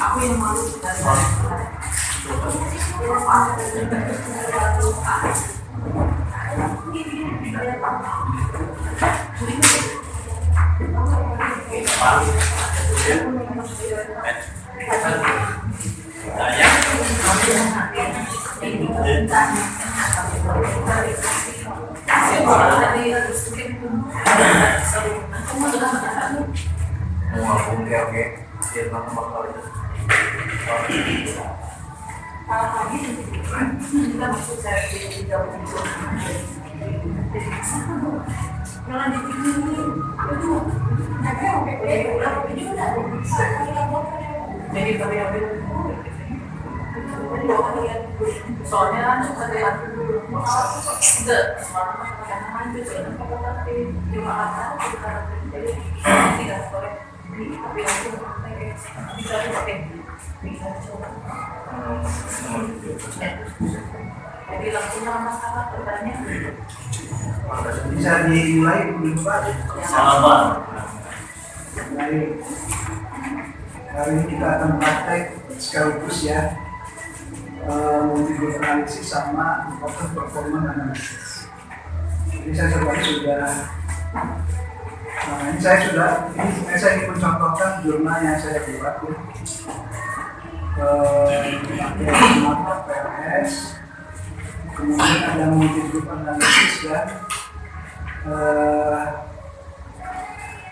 Aku yang malu Oke. Dia bakal kita masuk saya di jauh jadi soalnya suka lihat jadi langsung masalah bertanya bisa dimulai dulu Pak. Sama. Hari ini kita akan praktek sekaligus ya multi-group analisis sama important performance analysis. Jadi saya sebenarnya sudah ini saya ingin mencontohkan jurnal yang saya buat ya. Mata PLS, kemudian ada multi-group analisis dan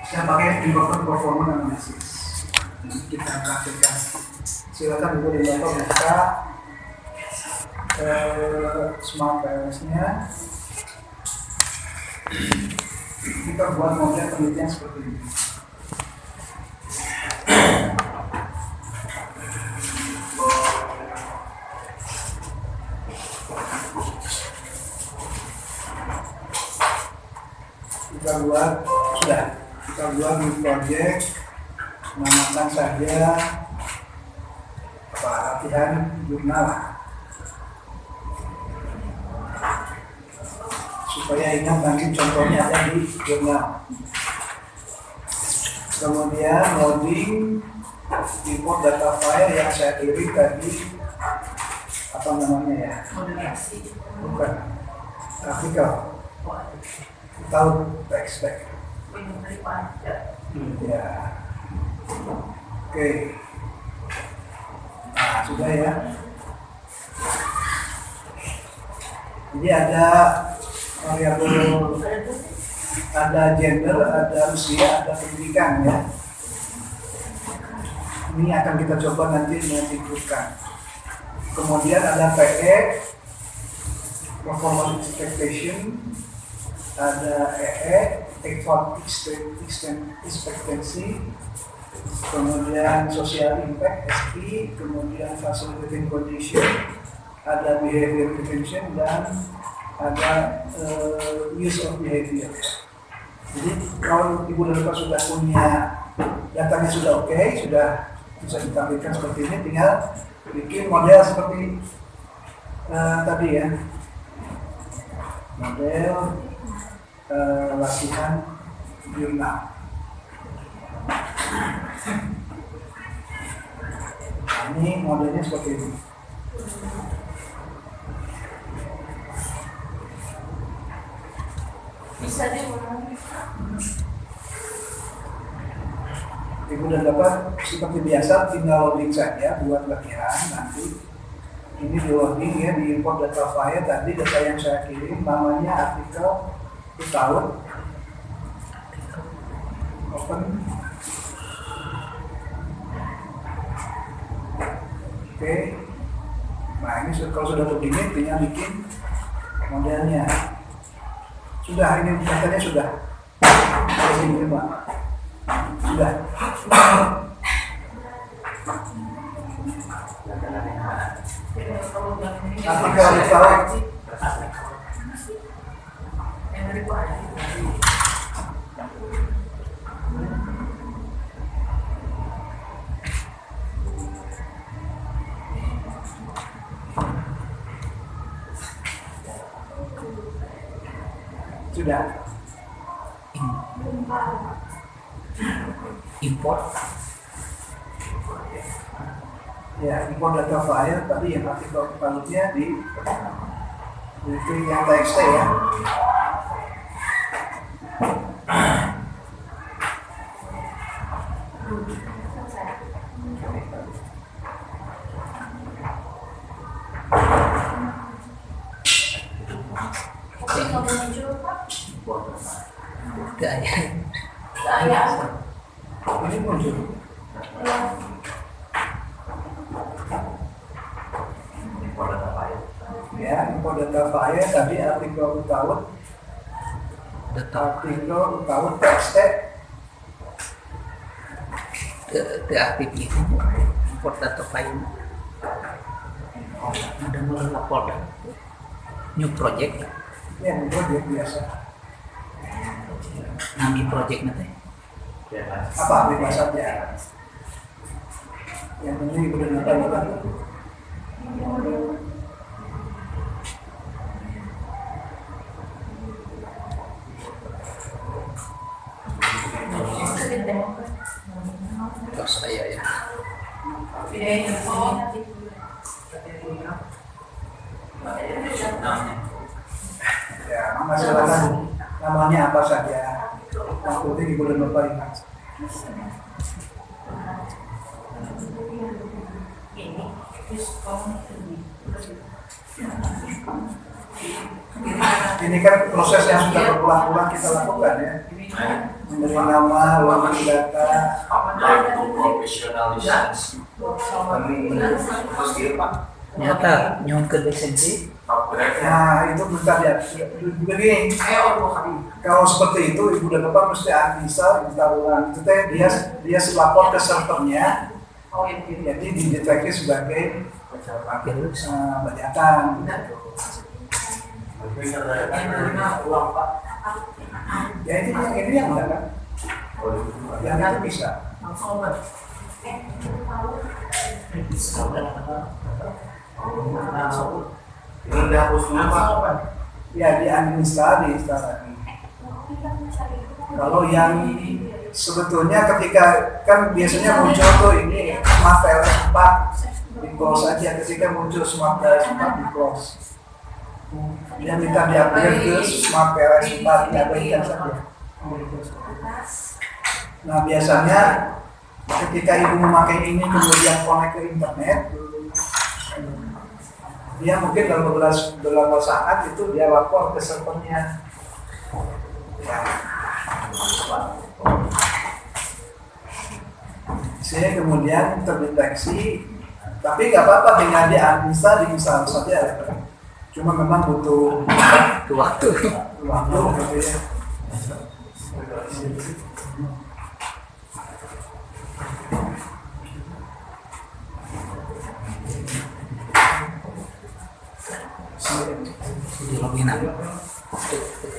saya pakai important performance analysis. Kita praktekkan. Silakan Ibu dan Bapak buka Smart PLS-nya. Kita buat model penelitian seperti ini. Kita buat new project, namakan saja latihan jurnal supaya ingat nanti contohnya ada di jurnal. Kemudian loading import data file yang saya kirim tadi, apa namanya ya? Bukan artikel tahu expect ya. Oke. Nah, sudah ya. Jadi ada variabel, ada gender, ada usia, ada pendidikan ya. Ini akan kita coba nanti menentukan. Kemudian ada PE, performance expectation, ada effort expectancy, kemudian social impact (SI), kemudian facilitating condition, ada behavior prevention dan ada use of behavior. Jadi kalau Ibu dan Bapak sudah punya datanya sudah oke, sudah bisa ditampilkan seperti ini, tinggal bikin model seperti tadi ya, model latihan jurnal. Ini modelnya seperti ini. bisa diulangi. Ibu dan Bapak seperti biasa tinggal loading saja buat latihan nanti. Ini di loading ya, di import data file tadi, data yang saya kirim namanya artikel tahun, open. Oke. Nah ini kalau sudah begini tinggal bikin modelnya. Sudah, ini datanya sudah. Ini Pak. Sudah. Artikel tahu. Sudah. Import Ya, import data file tadi yang artikel validnya di itu yang txt ya. Oke, kalau muncul Pak. Gaya. Saya. Ini muncul. Ya, import data file tadi artikel utawut txt. Ke aktif itu import data file udah mulai lapor new project Ya, project biasa. nami project nanti Apa bebas saja. Yang penting udah nota. terus saya ya Ya, silakan namanya apa saja. Yang penting ibu dan bapak ingat. Ini kan proses yang sudah berulang-ulang kita lakukan ya. Memberi nama, waktu data. Profesionalisasi. ternyata nyun ke lisensi Nah, itu bentar ya. Begini, kalau seperti itu ibu dan bapak mesti uninstall, install ulang. Itu teh dia lapor ke servernya. Jadi dideteksi sebagai virus bajakan. Ya ini yang enggak kan? Yang itu bisa. Rendah khususnya Pak. Ya diinstal lagi. Kalau yang sebetulnya ketika kan biasanya muncul tuh ini Smart PLS 4 di close aja. Ketika muncul Smart PLS 4 di close. Dia minta diupgrade ke Smart PLS 4, diabaikan saja. Nah biasanya ketika ibu memakai ini kemudian connect ke internet, dia mungkin dalam beberapa saat itu dia lapor ke servernya. Sehingga kemudian terdeteksi, tapi nggak apa-apa dengan diinstal saja. Cuma memang butuh waktu gitu ya. di loginan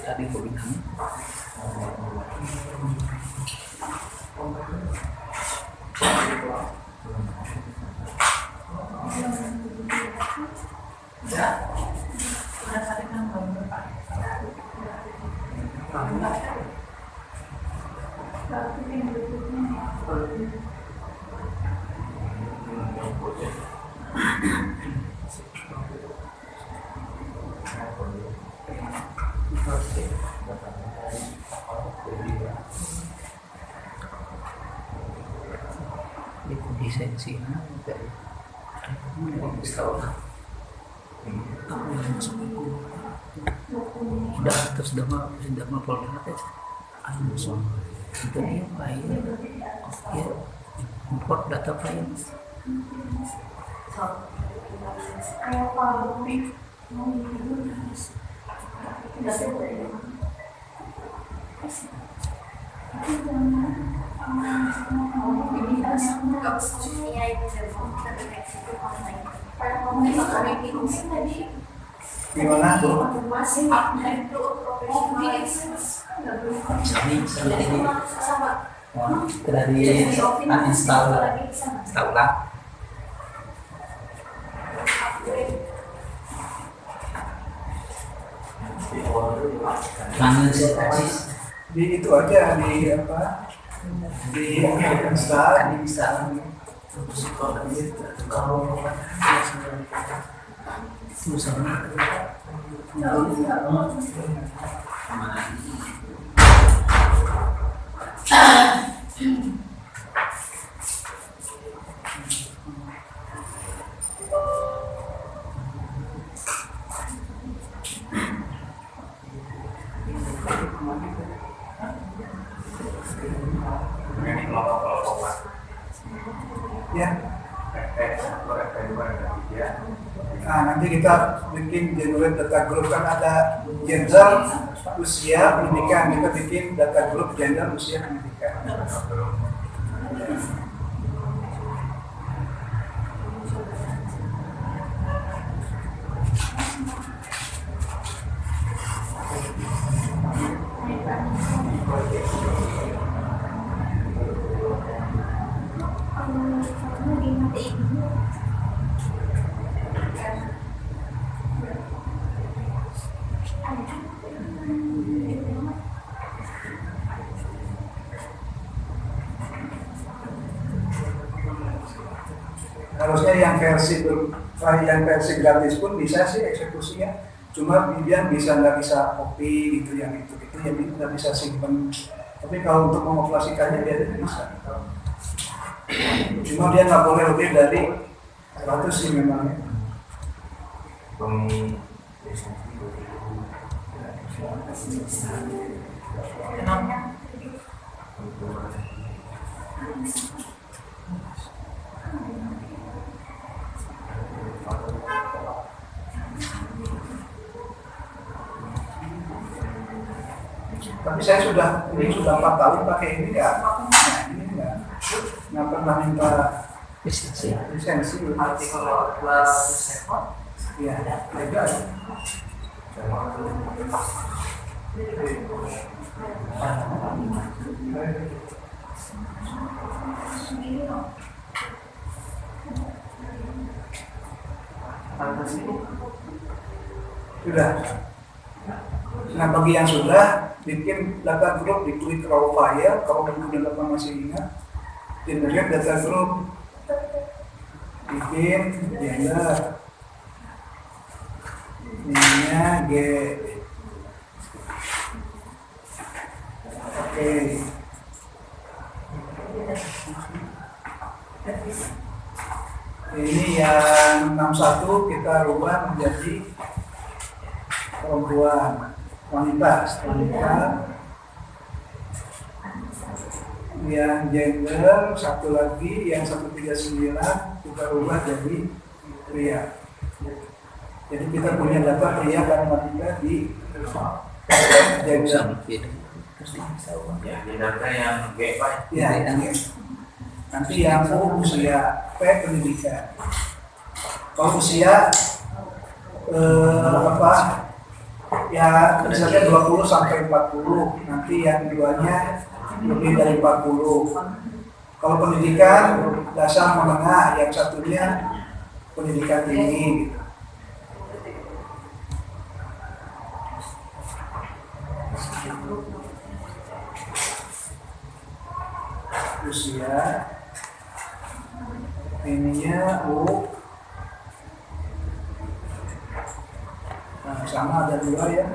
tadi loginan itu lisensi dari tahu lah apa yang masuk itu udah terus sudah melaporkan aja langsung itu dia file ya import data file Gimana tuh? sudah di uninstall ulang mana sih Di itu aja di apa? Di install. Ini kelompok-kelompok Pak. Ya. Ya. Nah, nanti kita bikin generate data group, kan ada gender, usia, pendidikan. Kita bikin data group gender, usia, pendidikan. Harusnya yang versi gratis pun bisa sih eksekusinya, cuma dia nggak bisa copy gitu, yang itu yang nggak bisa simpen. Tapi kalau untuk mengoperasikannya dia bisa. Cuma dia nggak boleh lebih dari 100 sih memangnya. Tapi saya sudah 4 tahun pakai ini nggak pernah minta lisensi. Artikel 12 ya legal. Sudah. Nah, bagi yang sudah bikin data group di klik raw file, kalau kemudian Bapak masih ingat, generate data group, bikin gender, ininya G, oke. Ini yang 61 kita rubah menjadi perempuan, wanita. Yang gender satu lagi, yang 139 kita rubah jadi pria. Jadi kita punya data pria dan wanita di gender. Ya, di data yang G Pak. Ya, nanti yang U usia, P pendidikan. Kalau usia ya misalnya 20 sampai 40, nanti yang duanya lebih dari 40. Kalau pendidikan dasar menengah, yang satunya pendidikan tinggi. Usia, ininya U. Nah, sama ada 2 ya.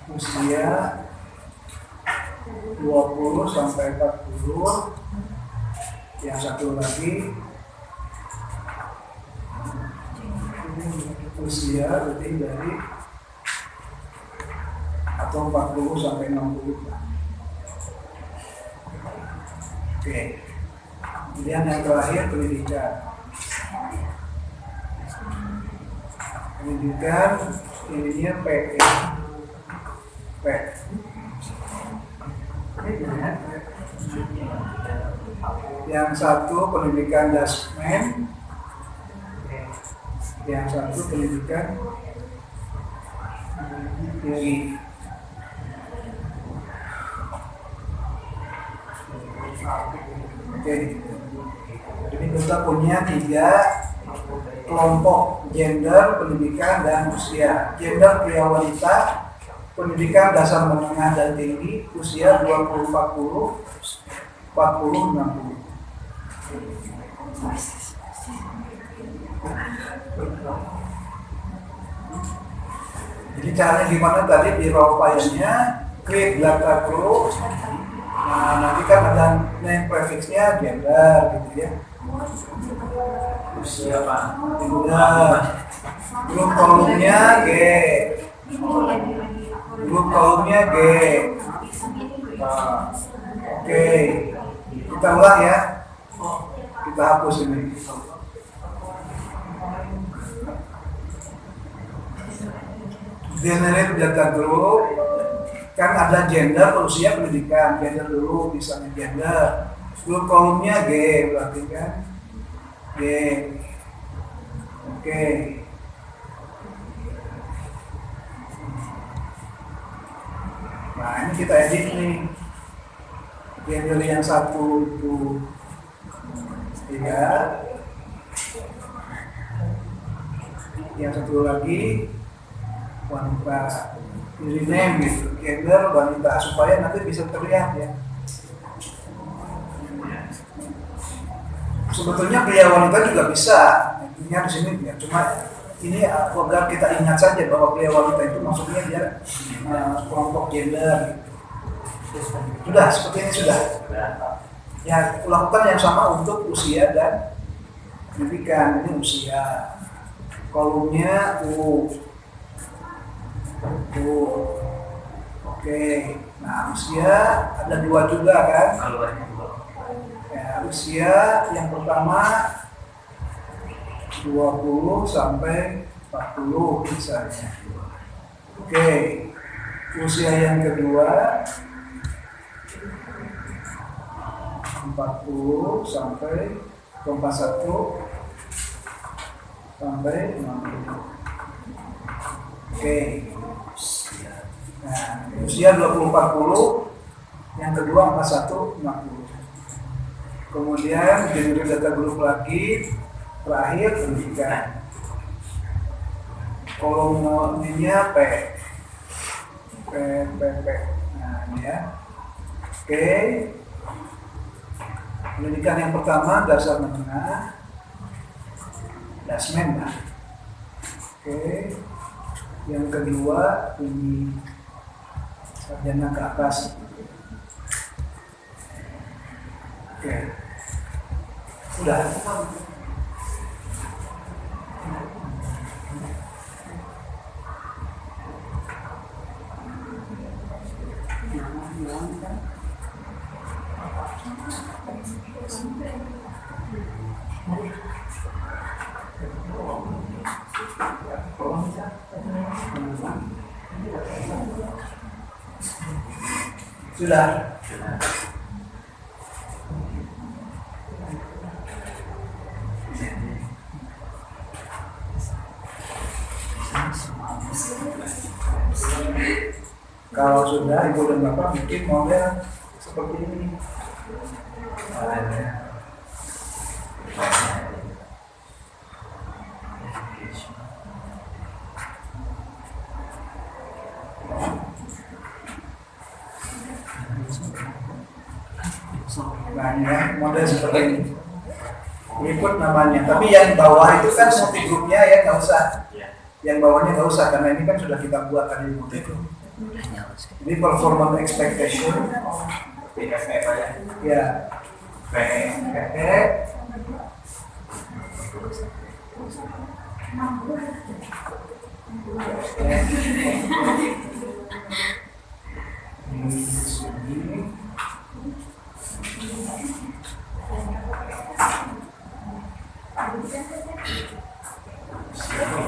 Usia 20 sampai 40. Yang satu lagi usia lebih dari atau 40 sampai 60. Oke. Kemudian yang terakhir pendidikan. Pendidikan ininya P. Yang satu pendidikan dasmen, yang satu pendidikan tinggi. Oke. Jadi kita punya 3 kelompok: gender, pendidikan, dan usia. Gender pria wanita, pendidikan dasar menengah dan tinggi, usia 20-40, 40-60. Jadi caranya gimana tadi di raw file-nya, create data group. Nah, nanti kan ada name prefix-nya gender gitu ya. Usia Pak. Nah, grup kolomnya G. Grup kolomnya G. Nah, oke. Kita ulang ya. Kita hapus ini. Generate data group, kan ada gender, usia, pendidikan, gender dulu, misalnya gender. Grup kolomnya G, berarti kan G. Oke. Nah ini kita edit nih. Gender yang satu itu 3. Yang satu lagi wanita, rename gitu, gender wanita, supaya nanti bisa terlihat ya. Sebetulnya pria wanita juga bisa, intinya di sini ya. Cuma ini agar kita ingat saja bahwa pria wanita itu maksudnya dia kelompok gender. Sudah, seperti ini sudah. Ya, lakukan yang sama untuk usia dan pendidikan. Ini usia. Kolomnya U. Oke. Nah, usia ada 2 juga kan? Ya, usia yang pertama 20 sampai 40 misalnya. Oke. Usia yang kedua 40 sampai 41 sampai 60. Oke. Nah, usia 20-40, yang kedua 41-60. Kemudian generate data group lagi, terakhir pendidikan. Kolomnya P. Nah, ini ya. Oke. Pendidikan yang pertama dasar menengah, dasmen lah. Oke. Yang kedua ini sarjana ke atas. Oke. Sudah. Sudah. Kalau sudah ibu dan bapak bikin model seperti ini. Nah ini ya, model seperti ini. Berikut namanya. Tapi yang bawah itu kan multi grupnya ya, nggak usah. Yang bawahnya nggak usah karena ini kan sudah kita buat tadi multi group. Ini performance expectation. Ya. PE.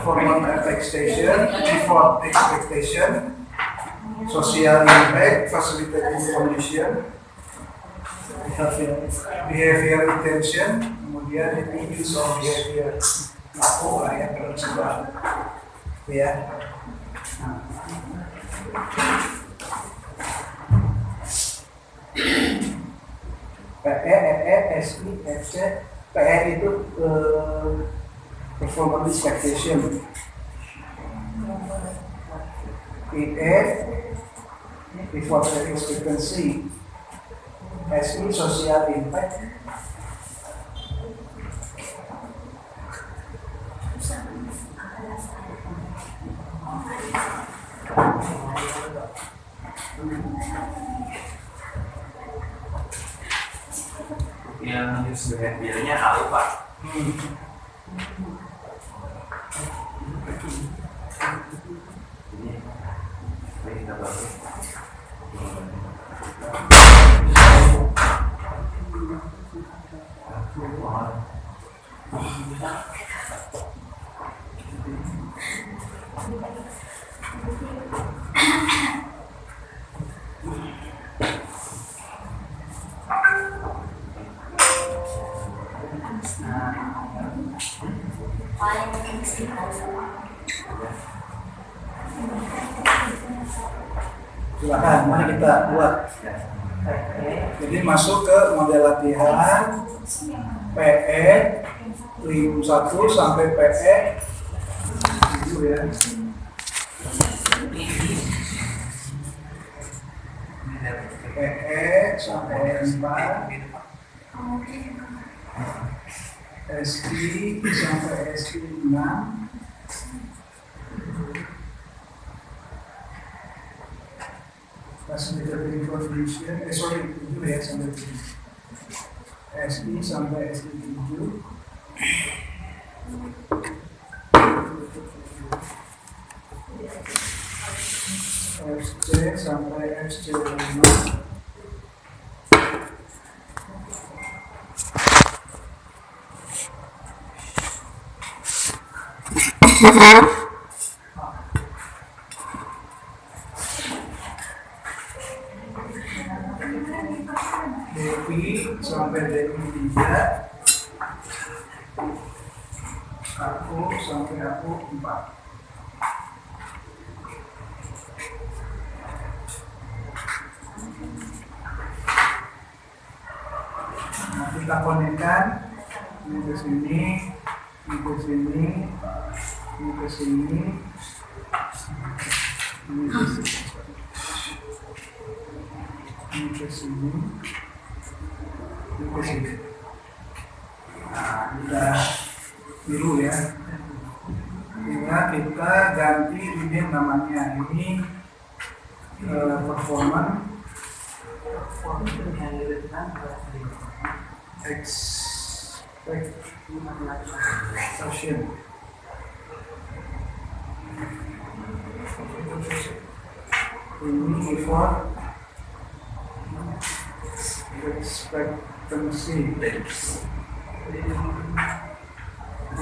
Performance expectation, default expectation, social impact, facilitating condition, behavior intention, kemudian itu use of behavior. Aku lah ya kalau coba, ya. PE, EE, SI, FC, PE itu performance expectation. IE, default expectancy. SI, social impact. Yang use behavior-nya tahu Pak. Ini kita baru. Silakan, mari kita buat. Jadi masuk ke model latihan PE 1 sampai PE itu ya. PE sampai 4, SI sampai SI 6, facilitating condition, sorry, 7 ya sampai 7. SI sampai SI 7. FC sampai FC 5. DI sampai DI 3, aku sampai aku 4. Nah, kita konekkan ini ke sini, ini ke sini, ini ke sini, ini ke sini. Ini ke sini, ini ke sini. Nah, kita biru ya. Tinggal kita ganti ini namanya. Ini performance expectation. Ini effort expectancy.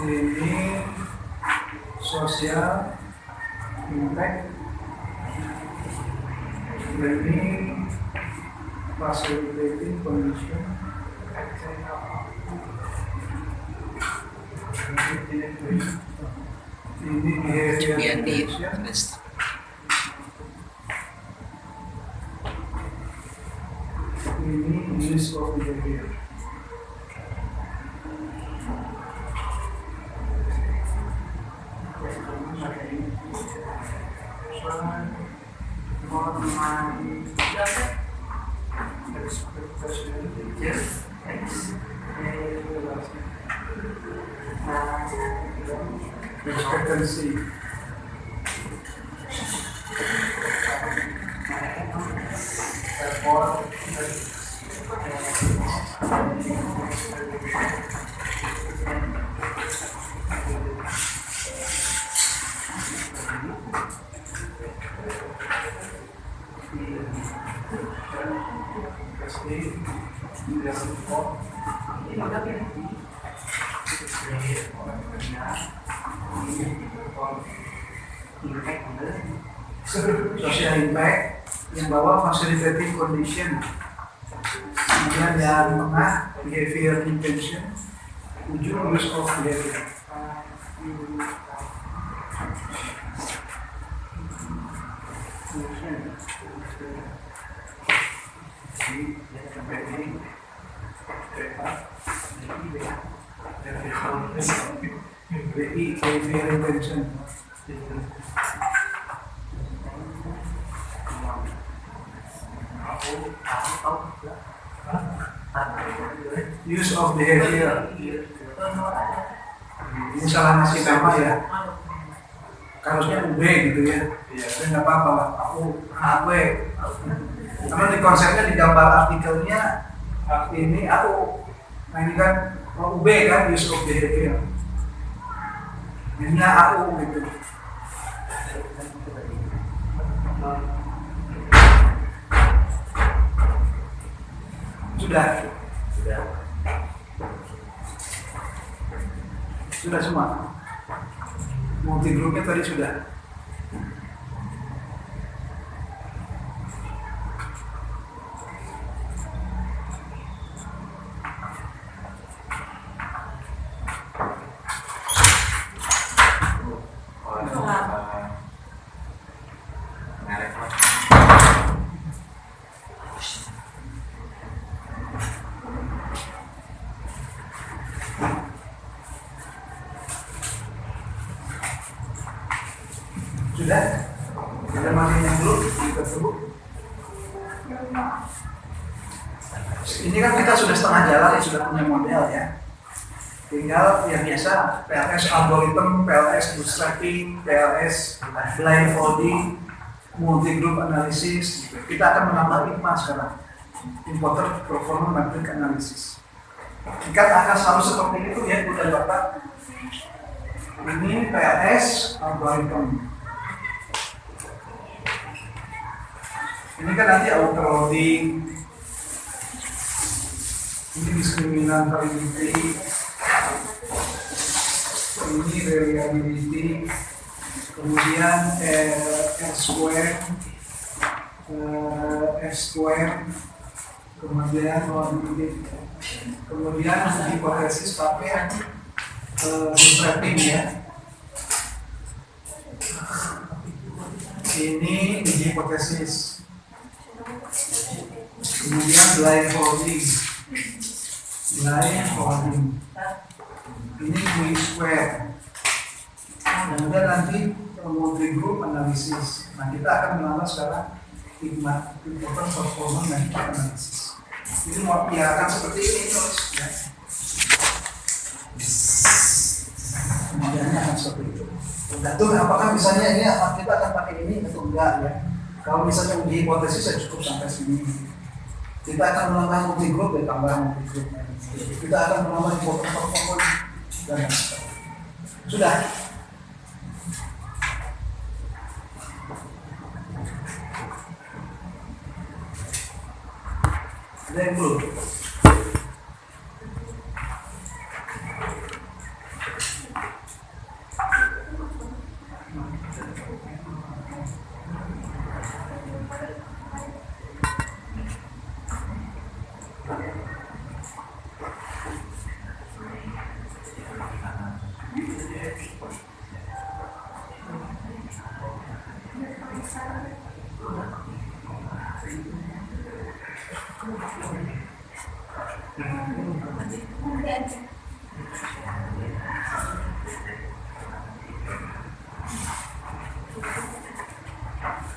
Ini social impact. Ini facilitating condition. Ini behavior condition. Ini use of behavior. Expectancy. Social impact yang bawah facilitating condition, kemudian yang tengah behavior intention, ujung use of behavior. Behavior intention. Use of behavior. Ini salah ngasih nama ya. Harusnya UB gitu ya. Tapi nggak apa-apa lah. Aku HW. Karena di konsepnya di gambar artikelnya ini aku, nah ini kan UB kan use of behavior. Ini aku gitu. Sudah. Sudah semua. Multi grupnya tadi sudah. Sudah? Ada masih yang belum kita tunggu. Ini kan kita sudah setengah jalan, sudah punya model ya. Tinggal yang biasa PLS algorithm, PLS bootstrapping, PLS blindfolding, multi group analysis. Kita akan menambah IPMA sekarang, importer performance matrix analysis. Ikat akan selalu seperti itu ya, udah Bapak. Ini PLS algorithm. Ini kan nanti autoloading, ini diskriminan validity, ini reliability, kemudian R-square, F-square, kemudian hipotesis pakai bootstrapping ya. Ini hipotesis. Kemudian blindfolding, ini Q square. Kemudian nanti multi group analysis. Nah kita akan menambah sekarang importer performance matrix analysis. Ini mau akan seperti ini terus ya. Kemudiannya akan seperti itu. Tergantung apakah misalnya ini kita akan pakai ini atau enggak ya. Kalau misalnya uji hipotesis saya cukup sampai sini. Kita akan menambah multi group ya, tambah multi group. Kita akan menambah importer performance dan lain sebagainya. Sudah. Ada yang belum?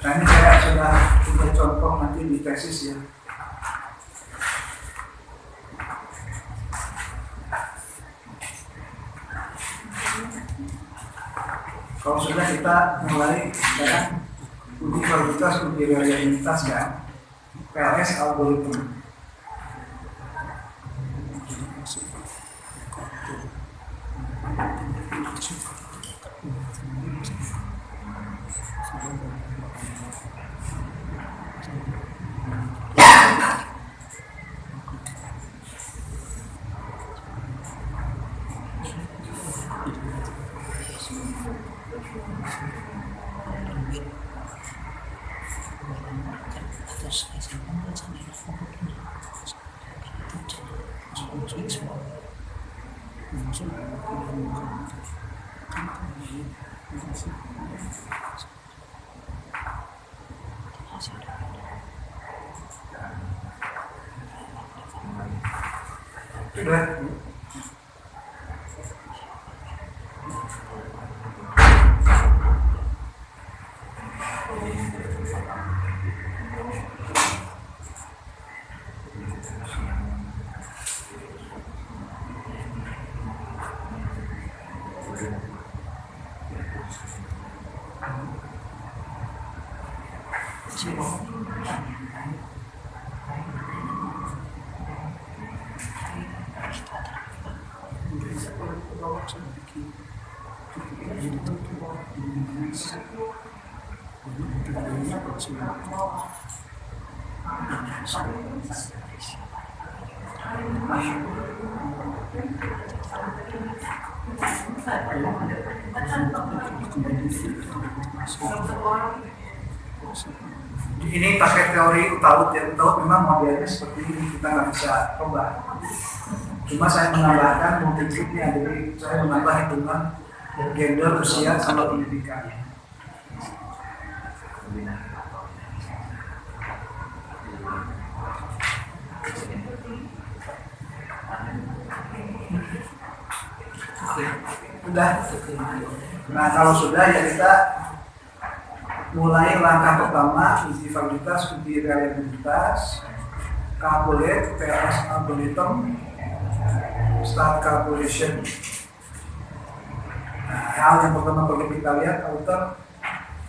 Nah ini saya sudah punya contoh nanti di tesis ya. Kalau sudah kita mulai dengan uji validitas, uji reliabilitas kan, PLS algorithm. Sudah. Ini pakai teori Utaud ya. Utaud memang modelnya seperti ini, kita nggak bisa ubah. Cuma saya menambahkan multipliknya, jadi saya menambah hitungan gender, usia, sama pendidikan. Sudah. Nah kalau sudah ya kita mulai langkah pertama, uji validitas, uji reliabilitas, calculate PLS algorithm, start calculation. Nah, hal yang pertama perlu kita lihat outer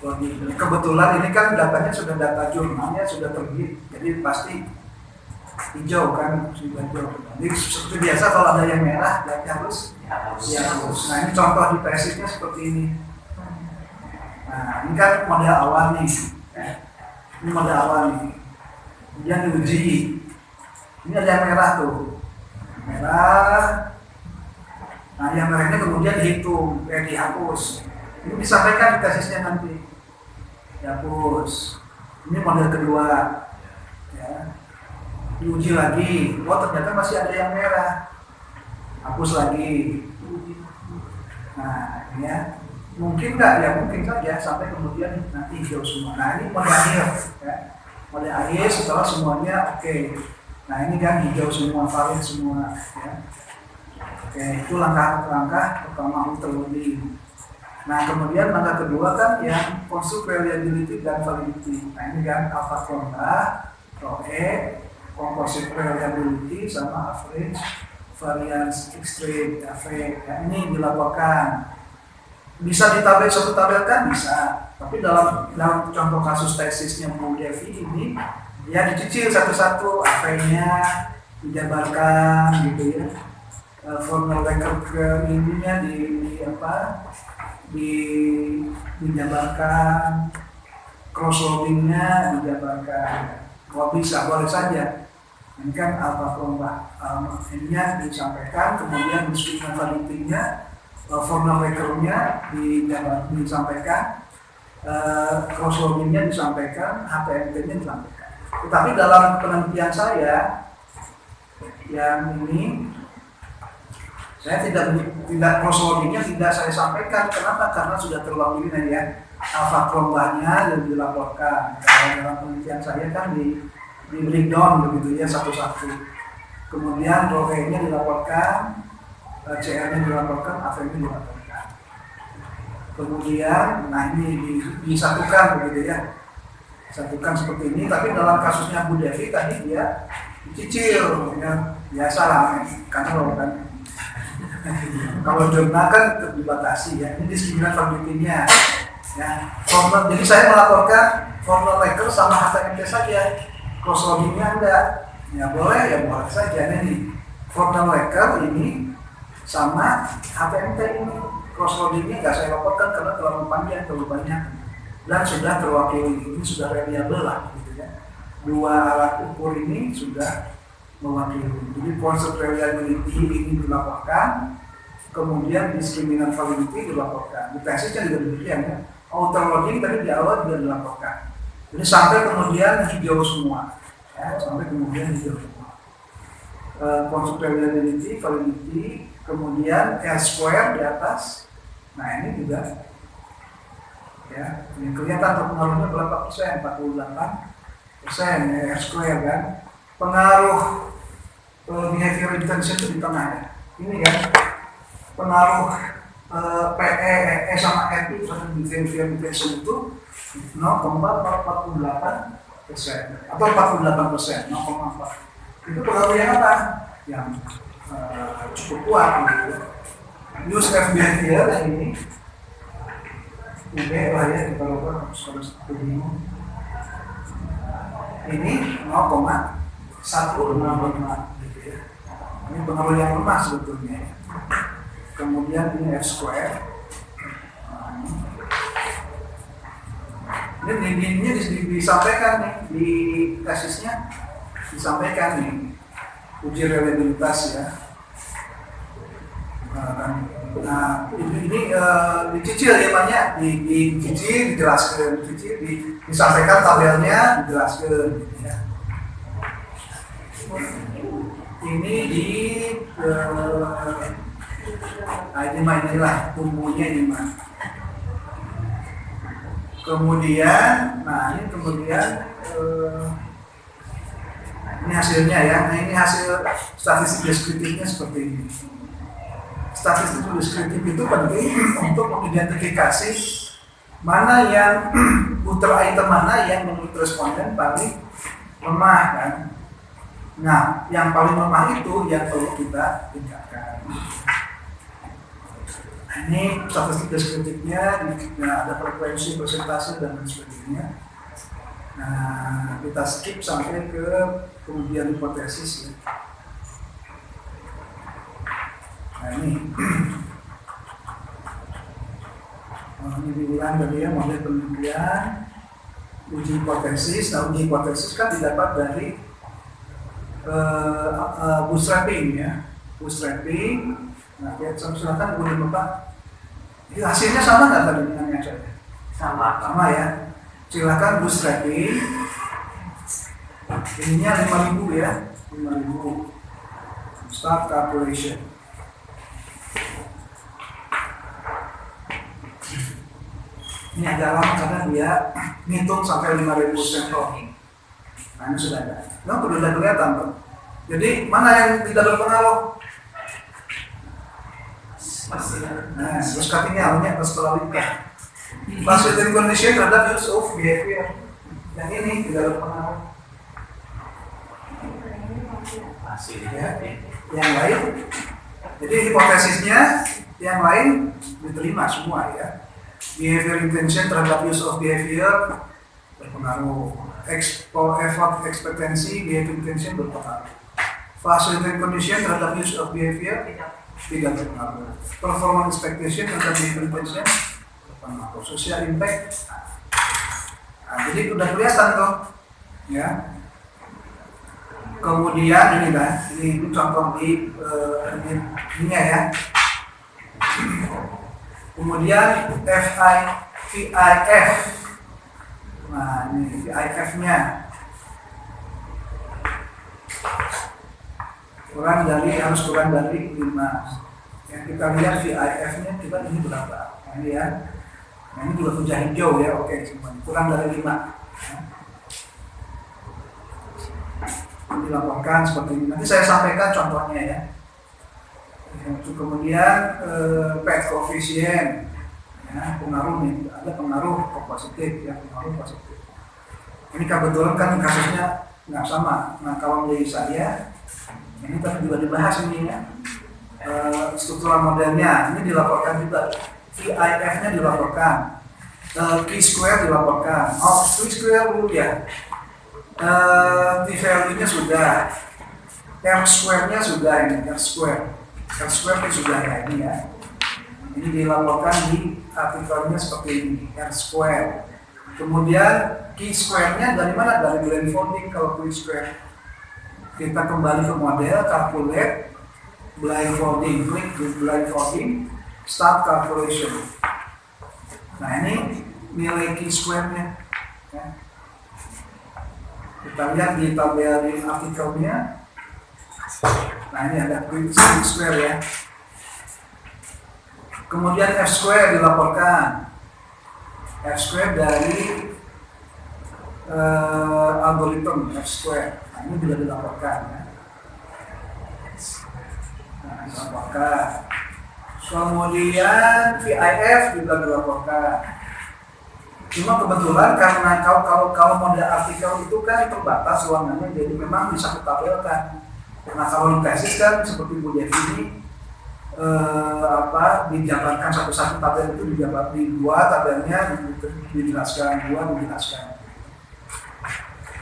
loading. Kebetulan ini kan datanya sudah data jurnalnya sudah terbit, jadi pasti hijau kan, sudah hijau. Jadi seperti biasa kalau ada yang merah berarti harus dihapus. Nah ini contoh di persisnya seperti ini. Nah ini kan model awal nih, ini model awal nih. Kemudian diuji, ini ada yang merah tuh, merah. Nah yang merahnya kemudian dihitung, dihapus. Ini disampaikan di tesisnya nanti, dihapus. Ini model kedua, ya. Diuji lagi, oh ternyata masih ada yang merah, hapus lagi. Nah ya, mungkin nggak ya, mungkin saja sampai kemudian nanti hijau semua. Nah ini model akhir, ya. Model akhir setelah semuanya oke. Nah ini kan hijau semua, valid semua, ya. Oke, itu langkah pertama interloading. Nah kemudian langkah kedua kan yang construct reliability dan validity. Nah ini kan alpha formula, rho E, composite reliability sama average variance extreme effect. Ya, ini dilaporkan. Bisa ditabelkan bisa, tapi dalam contoh kasus tesisnya Bu Devi ini ya dicicil satu-satu AP-nya dijabarkan gitu ya. Formula record ke ininya dijabarkan, cross loadingnya dijabarkan. Kalau bisa boleh saja. Ini kan alpha formula ininya disampaikan, kemudian description validity-nya, formula record-nya disampaikan, cross loading-nya disampaikan, HPMT-nya disampaikan. Tetapi dalam penelitian saya yang ini saya tidak cross loading-nya tidak saya sampaikan. Kenapa? Karena sudah terlalu ini ya. Alpha formula-nya yang dilaporkan. Kalau dalam penelitian saya kan di breakdown begitu ya satu-satu. Kemudian rho E-nya dilaporkan, CR-nya dilaporkan, AV-nya dilaporkan. Kemudian, nah ini disatukan begitu ya, satukan seperti ini. Tapi dalam kasusnya Bu Devi tadi dia dicicil, ya biasa lah, karena lo kan. Kalau jurnal kan dibatasi ya, ini diskriminan validity-nya. Ya, jadi saya melaporkan formula record sama HTML saja. Cross loading-nya enggak, ya boleh saja nih. Formula record ini sama HTML ini cross loading-nya nggak saya laporkan karena terlalu panjang, terlalu banyak dan sudah terwakili, ini sudah reliable lah gitu ya. Dua alat ukur ini sudah mewakili. Jadi concept reliability ini dilaporkan, kemudian discriminant validity dilaporkan. Di tesisnya juga demikian ya. Outer loading tadi di awal juga dilaporkan. Jadi sampai kemudian hijau semua, ya, sampai kemudian hijau semua. Concept reliability, validity, kemudian R square di atas. Nah ini juga, ya, ini kelihatan pengaruhnya berapa persen? 48% ya, R square kan. Pengaruh behavior intention itu di tengah ya. Ini kan pengaruh PE sama FI sama behavior intention itu 0,48% atau 48%, 0,4. Itu pengaruhnya apa? Yang cukup kuat gitu. Use F behavior yang ini lah ya, kita lakukan ini 0,165 gitu ya. Ini pengaruh yang lemah sebetulnya. Kemudian ini F square Ini disampaikan nih di tesisnya, disampaikan nih uji reliabilitas ya. Nah ini dicicil ya banyak, dicicil, dijelaskan, disampaikan tabelnya, dijelaskan. Ya. Ini di inilah tumbuhnya ini mah. Kemudian, ini hasilnya ya. Nah ini hasil statistik deskriptifnya seperti ini. Statistik deskriptif itu penting untuk mengidentifikasi mana yang puter item mana yang menurut responden paling lemah kan. Nah, yang paling lemah itu yang perlu kita tingkatkan. Ini statistik deskriptifnya, ada frekuensi, persentase dan lain sebagainya. Nah, kita skip sampai ke kemudian hipotesis ya. Nah ini ini diulang tadi ya, model penelitian uji hipotesis. Nah uji hipotesis kan didapat dari bootstrapping ya, bootstrapping. Nah silakan boleh Bapak. Ini hasilnya sama nggak tadi dengan yang saya? Sama ya. Silakan bootstrapping. Ininya 5.000 ya, 5.000. Start calculation. Ini agak lama karena dia ngitung sampai 5.000 sampel. Nah ini sudah ada. Nah sudah kelihatan tuh. Jadi mana yang tidak berpengaruh? Nah, terus cuttingnya awalnya terus kelawitnya. Facilitating condition terhadap use of behavior. Yang ini tidak berpengaruh. Ya. Yang lain, jadi hipotesisnya yang lain diterima semua ya. Behavior intention terhadap use of behavior berpengaruh. Effort expectancy, behavior intention berpengaruh. Facilitating condition terhadap use of behavior tidak berpengaruh. Performance expectation terhadap behavior intention berpengaruh. Social impact. Nah, jadi udah kelihatan tuh, ya. Kemudian ini kan, ini contoh di ini ya. Kemudian VIF. Nah ini VIF-nya harus kurang dari 5. Yang kita lihat VIF-nya kita ini berapa? Nah, ini ya. Nah, ini juga tujuh hijau ya, oke semuanya. Kurang dari 5. Dilaporkan seperti ini. Nanti saya sampaikan contohnya ya. Kemudian PET koefisien, ya, pengaruh nih, ada pengaruh positif, ya pengaruh positif. Ini kebetulan kan kasusnya nggak sama. Nah kalau dari saya, ini tadi juga dibahas ini ya. Struktural modelnya ini dilaporkan juga, VIF-nya dilaporkan, Q-square dilaporkan, Q-square dulu ya. T-value-nya sudah, R-square-nya sudah ini, R-square itu sudah ya ini ya. Ini dilaporkan di artikelnya seperti ini, R-square. Kemudian Q-square-nya dari mana? Dari blindfolding. Kalau Q-square kita kembali ke model, calculate, blindfolding, klik di blindfolding, start calculation. Nah ini nilai Q-square-nya ya. Kita lihat di tabel di artikelnya. Nah ini ada Q-square ya. Kemudian F-square dilaporkan. F-square dari algoritma F-square. Nah ini juga dilaporkan ya. Nah dilaporkan. Kemudian VIF juga dilaporkan. Cuma kebetulan karena kalau model artikel itu kan terbatas ruangannya, jadi memang bisa ditabelkan. Nah kalau di tesis kan seperti Bu Devi ini dijabarkan satu-satu tabel itu dijabar di 2 tabelnya dijelaskan, 2 dijelaskan.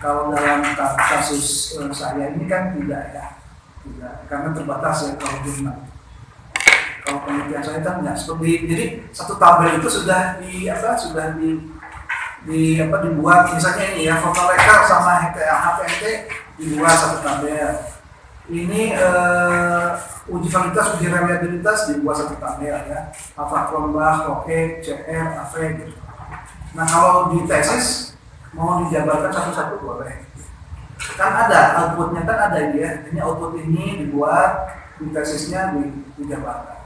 Kalau dalam kasus saya ini kan tidak ya, tidak, karena terbatas ya kalau jumlah. Kalau penelitian saya kan nggak seperti, jadi satu tabel itu sudah dibuat misalnya ini ya, fotorekal sama HPNT dibuat satu tabel. Ini uji validitas, uji reliabilitas dibuat satu tabel ya. Alpha Cronbach, Rocket, CR, AV gitu. Nah kalau di tesis mau dijabarkan satu-satu boleh. Kan ada outputnya, kan ada ya. Ini output ini dibuat, di tesisnya dijabarkan.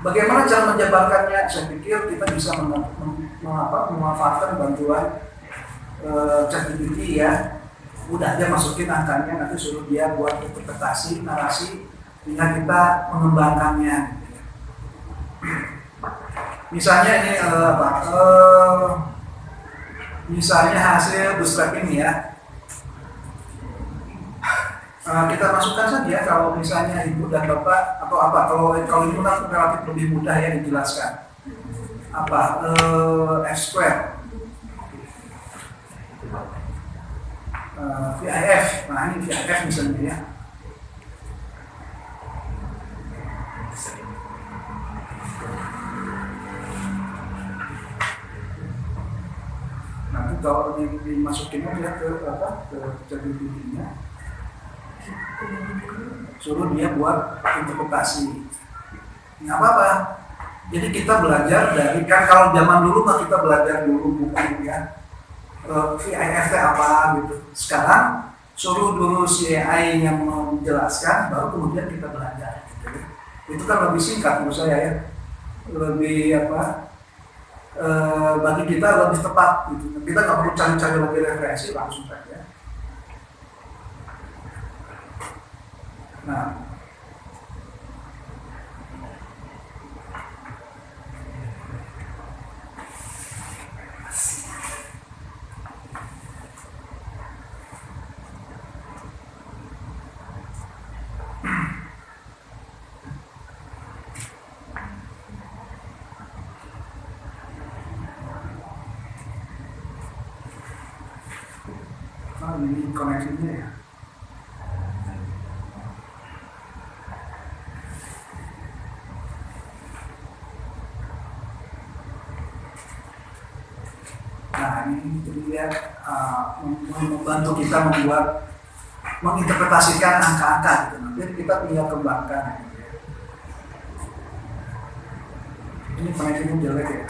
Bagaimana cara menjabarkannya? Saya pikir kita bisa memanfaatkan bantuan ChatGPT ya. Udah aja masukin angkanya, nanti suruh dia buat interpretasi, narasi, tinggal kita mengembangkannya. Misalnya ini misalnya hasil bootstrapping ya. Kita masukkan saja kalau misalnya ibu dan bapak atau apa, kalau ini relatif lebih mudah ya dijelaskan. F square, VIF, nah ini VIF misalnya ya. Nanti kalau dimasukin aja ke ChatGPT-nya, suruh dia buat interpretasi. Nggak apa-apa. Jadi kita belajar dari, kan kalau zaman dulu mah kita belajar dulu buku ya, VIF apa gitu. Sekarang suruh dulu si AI yang menjelaskan, baru kemudian kita belajar. Gitu. Itu kan lebih singkat menurut saya ya, lebih bagi kita lebih tepat. Gitu. Kita nggak perlu cari-cari lagi referensi, langsung saja. Nah, ini koneksinya ya. Nah ini dia membantu kita menginterpretasikan angka-angka gitu. Nanti kita tinggal kembangkan. Gitu ya. Ini koneksinya jelek ya.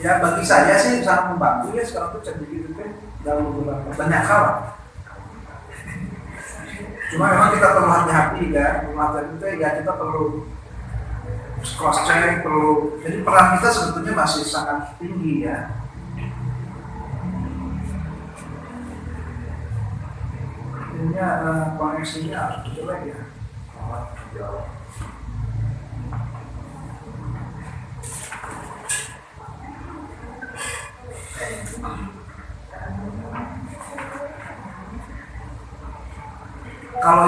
Ya bagi saya sih sangat membantu ya, sekarang tuh ChatGPT dalam beberapa banyak hal. Cuma memang kita perlu hati-hati ya, kita perlu cross check, perlu. Jadi peran kita sebetulnya masih sangat tinggi ya. Ini koneksinya jelek ya. Kalau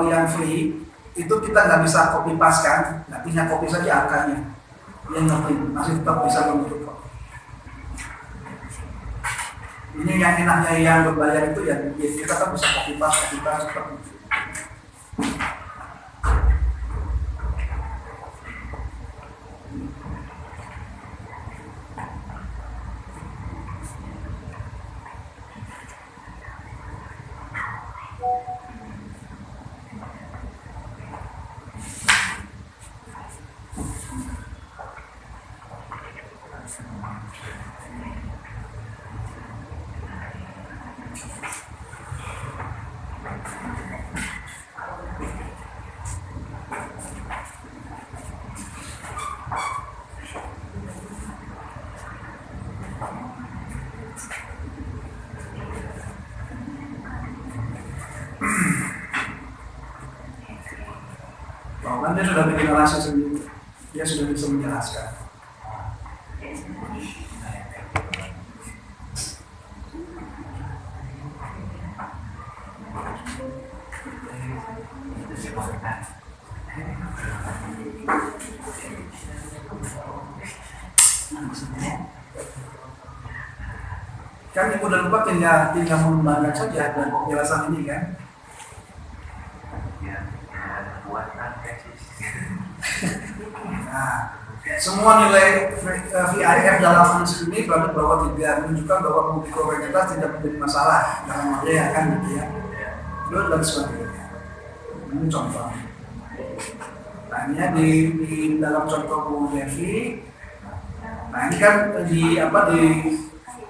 yang free itu kita nggak bisa copy paste kan, nggak tinggal copy saja angkanya, yang ngerti masih tetap bisa bentuk kok. Ini yang enaknya yang berbayar itu ya kita kan bisa copy paste seperti itu. Kan dia sudah bikin narasi sendiri, dia sudah bisa menjelaskan. Kan ibu dan bapak tinggal mengembangkan saja dan penjelasan ini kan. Nah, semua nilai VIF dalam analisis ini berada di bawah 3, menunjukkan bahwa multikolorialitas tidak menjadi masalah dalam area kan gitu ya. Lalu dan sebagainya. Ini contoh. Nah, ini di dalam contoh Bu Devi. Nah, ini kan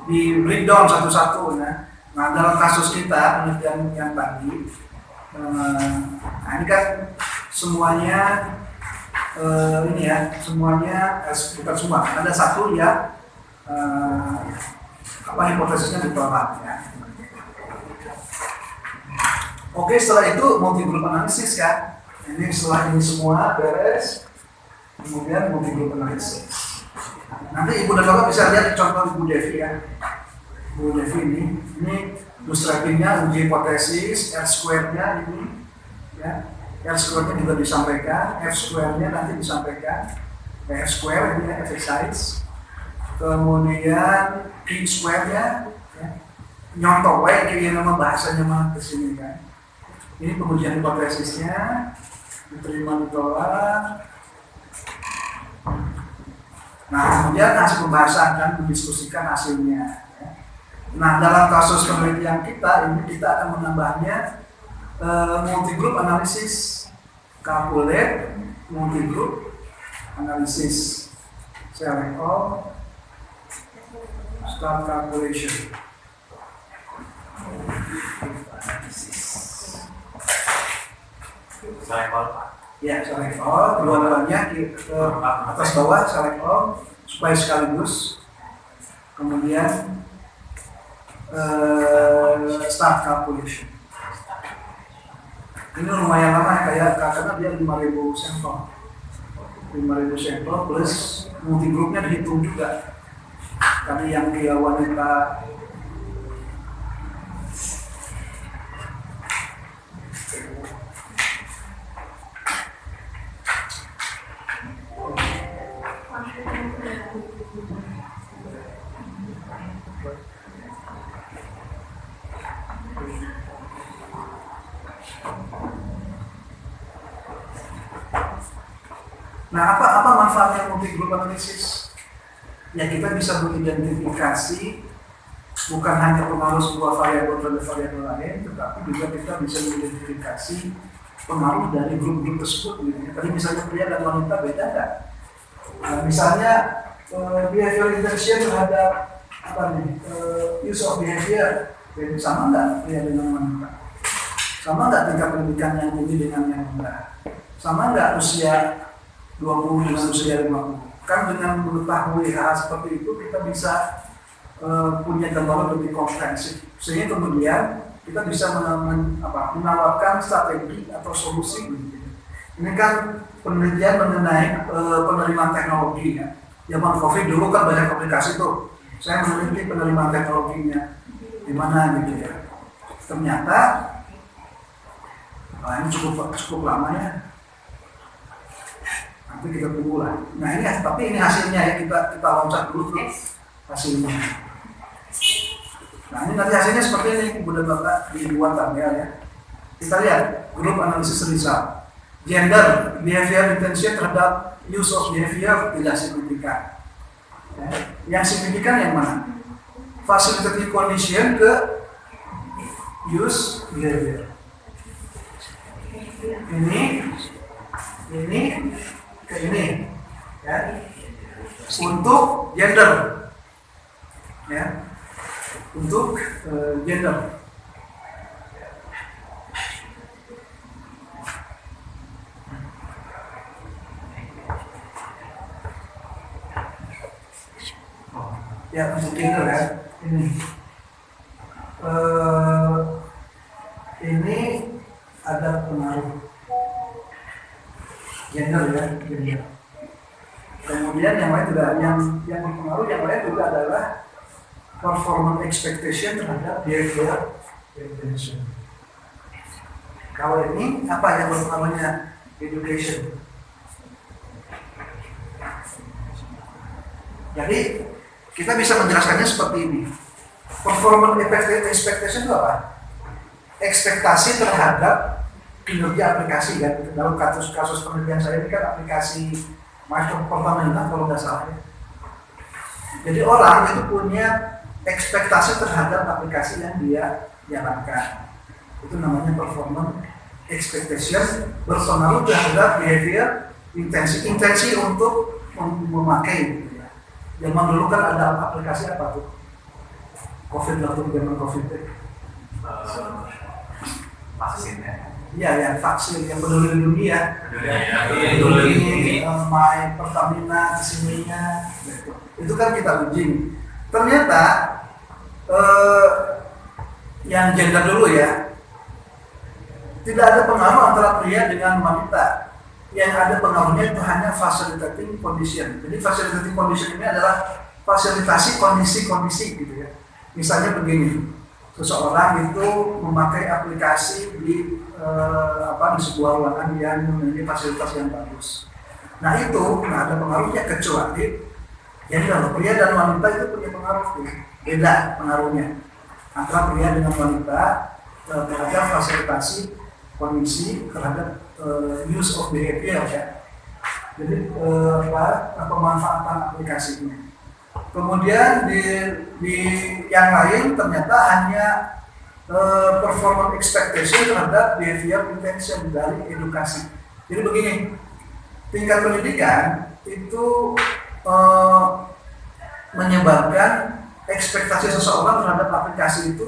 di breakdown satu-satu ya. Nah, dalam kasus kita penelitian yang tadi, nah ini kan semuanya ini ya, semuanya bukan semua, ada satu yang hipotesisnya ditolak ya. Oke, setelah itu multi group analisis kan. Ini setelah ini semua beres, kemudian multi group analisis. Nanti Ibu dan Bapak bisa lihat contoh Ibu Devi ya. Bu Devi ini bootstrappingnya, uji hipotesis, R square-nya ini ya. R square-nya juga disampaikan, F square-nya nanti disampaikan, F square ini exercise, kemudian Q square-nya ya. Nyontoh, kayak nama bahasanya mah kesini kan. Ini pengujian hipotesisnya, diterima ditolak. Nah, kemudian hasil pembahasan kan, mendiskusikan hasilnya. Nah, dalam kasus penelitian kita ini kita akan menambahnya multi group analysis, calculate multi group analysis, select all, start calculation. Select all, Pak. Ya, select all, dua-duanya ke atas bawah select all supaya sekaligus. Kemudian start calculation. Ini lumayan lama kayak karena dia 5.000 sampel. 5.000 sampel plus multi groupnya dihitung juga. Tadi yang dia wanita Nah, apa manfaatnya multi group analysis? Ya, kita bisa mengidentifikasi bukan hanya pengaruh sebuah variabel terhadap variabel lain, tetapi juga kita bisa mengidentifikasi pengaruh dari grup-grup tersebut. Tadi misalnya pria dan wanita beda nggak? Nah, misalnya behavior intention terhadap use of behavior sama nggak pria dengan wanita? Sama nggak tingkat pendidikan yang tinggi dengan yang rendah? Sama nggak usia 20 dengan usia 50? Kan dengan mengetahui hal seperti itu kita bisa punya gambaran lebih komprehensif, sehingga kemudian kita bisa menawarkan strategi atau solusi. Ini kan penelitian mengenai penerimaan teknologi ya. Zaman COVID dulu kan banyak aplikasi tuh. Saya meneliti penerimaan teknologinya di mana gitu ya. Ternyata ini cukup lama ya. Nanti kita tunggu lah. Nah ini, tapi ini hasilnya ya, kita loncat dulu terus hasilnya. Nah ini nanti hasilnya seperti ini, Ibu dan Bapak di dua tabel ya. Kita lihat grup analisis result. Gender, behavior intention terhadap use of behavior tidak signifikan. Ya. Yang signifikan yang mana? Facilitative condition ke use behavior. Ini ke ini ya, untuk gender ya, untuk gender. Ya, untuk gender ya, ini ada pengaruh gender ya, gender. Kemudian yang lain juga yang berpengaruh, yang lain juga adalah performance expectation terhadap behavior intention. Kalau ini apa yang berpengaruhnya? Education. Jadi kita bisa menjelaskannya seperti ini. Performance expectation itu apa? Ekspektasi terhadap kinerja aplikasi kan. Dalam kasus penelitian saya ini kan aplikasi Pertamina kalau nggak salah ya. Jadi orang itu punya ekspektasi terhadap aplikasi yang dia jalankan. Itu namanya performance expectation, berpengaruh terhadap behavior, intensi untuk memakai. Gitu ya. Zaman dulu kan ada aplikasi apa tuh? COVID waktu zaman COVID itu. Vaksin ya. Iya, yang vaksin yang peduli lindungi ya. Peduli lindungi. My Pertamina kesininya, gitu. Itu kan kita uji. Ternyata yang gender dulu ya, tidak ada pengaruh antara pria dengan wanita. Yang ada pengaruhnya itu hanya facilitating condition. Jadi facilitating condition ini adalah fasilitasi kondisi-kondisi gitu ya. Misalnya begini, seseorang itu memakai aplikasi di sebuah ruangan yang memiliki fasilitas yang bagus. Nah itu nggak ada pengaruhnya kecuali jadi kalau pria dan wanita itu punya pengaruh beda pengaruhnya antara pria dengan wanita terhadap fasilitasi kondisi terhadap use of behavior ya. Jadi pemanfaatan aplikasinya. Kemudian di yang lain ternyata hanya performance expectation terhadap behavior intention dari edukasi. Jadi begini, tingkat pendidikan itu menyebabkan ekspektasi seseorang terhadap aplikasi itu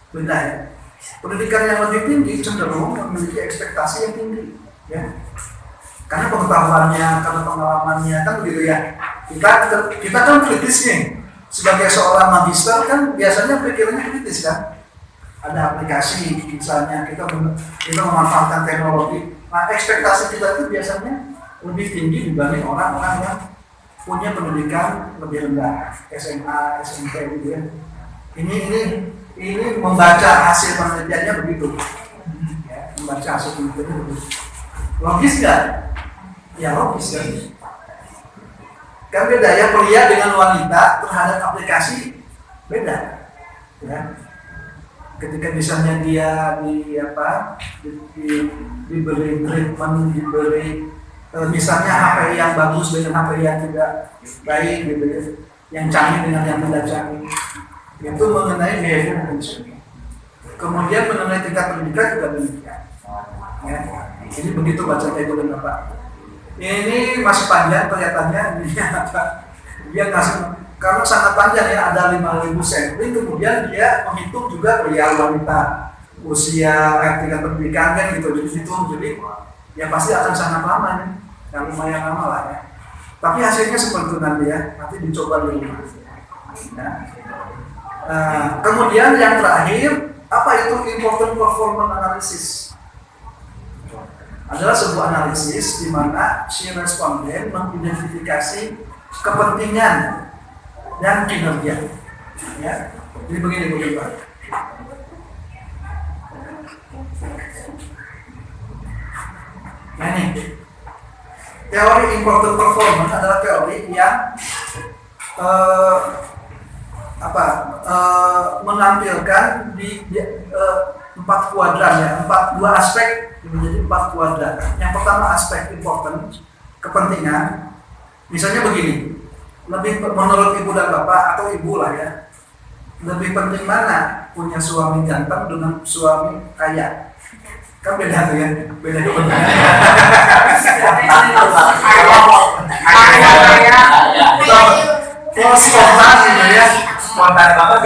beda ya. Pendidikan yang lebih tinggi cenderung memiliki ekspektasi yang tinggi ya. Karena pengetahuannya, karena pengalamannya kan begitu ya. Kita kan kritis nih. Sebagai seorang magister kan biasanya pikirannya kritis kan. Ada aplikasi misalnya kita memanfaatkan teknologi. Nah, ekspektasi kita itu biasanya lebih tinggi dibanding orang-orang yang punya pendidikan lebih rendah, SMA, SMP gitu ya. Ini membaca hasil penelitiannya begitu. Ya, membaca hasil penelitiannya begitu. Logis nggak? Ya logis kan. Kan beda ya pria dengan wanita terhadap aplikasi beda. Ya. Ketika misalnya dia diberi treatment, diberi misalnya HP yang bagus dengan HP yang tidak baik gitu ya, yang canggih dengan yang tidak canggih, itu mengenai behavior conditioning. Kemudian mengenai tingkat pendidikan juga demikian. Ya. Jadi begitu baca itu dan Bapak. Ini masih panjang kelihatannya, dia ngasih karena sangat panjang ya, ada 5.000 sampling, kemudian dia menghitung juga pria wanita, usia, tingkat pendidikan kan gitu, jadi ya pasti akan sangat lama nih, yang lumayan lama lah ya. Tapi hasilnya seperti itu nanti dicoba dulu. Nah, kemudian yang terakhir, apa itu important performance analysis? Adalah sebuah analisis di mana si responden mengidentifikasi kepentingan dan kinerja. Ya, jadi begini Pak. Nah ini, teori important performance adalah teori yang menampilkan di 4 kuadran ya, 2 aspek menjadi 4 kuadran. Yang pertama aspek important, kepentingan. Misalnya begini. Lebih menurut ibu dan bapak atau ibu lah ya, lebih penting mana punya suami ganteng dengan suami kaya? Kan beda tuh ya, beda kepentingan. Kalau spontan gitu ya, spontan banget.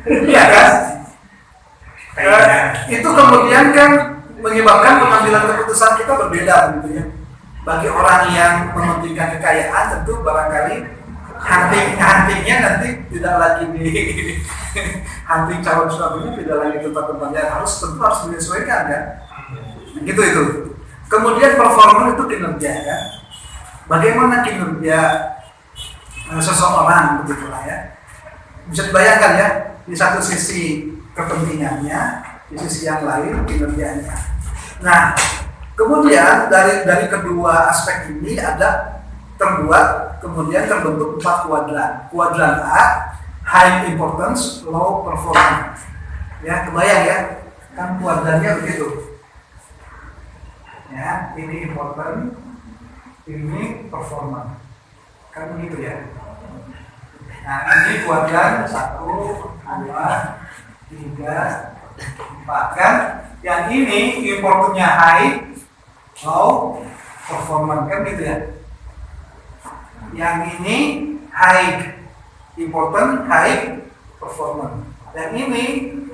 Iya kan? Itu kemudian kan menyebabkan pengambilan keputusan kita berbeda gitu ya. Bagi orang yang mementingkan kekayaan tentu barangkali huntingnya nanti tidak lagi di hunting calon suaminya tidak lagi tempat-tempat yang tentu harus menyesuaikan kan, gitu itu. Kemudian performa itu kinerja ya. Bagaimana kinerja seseorang begitulah ya. Bisa dibayangkan ya, di satu sisi kepentingannya, di sisi yang lain kinerjanya. Nah, kemudian dari kedua aspek ini kemudian terbentuk 4 kuadran. Kuadran A, high importance, low performance. Ya, kebayang ya, kan kuadrannya begitu. Ya, ini important, ini performance. Kan begitu ya. Nah, ini kuadran 1, 2, 3, 4 kan. Yang ini importantnya high, low, performance kan gitu ya. Yang ini high important, high performance. Yang ini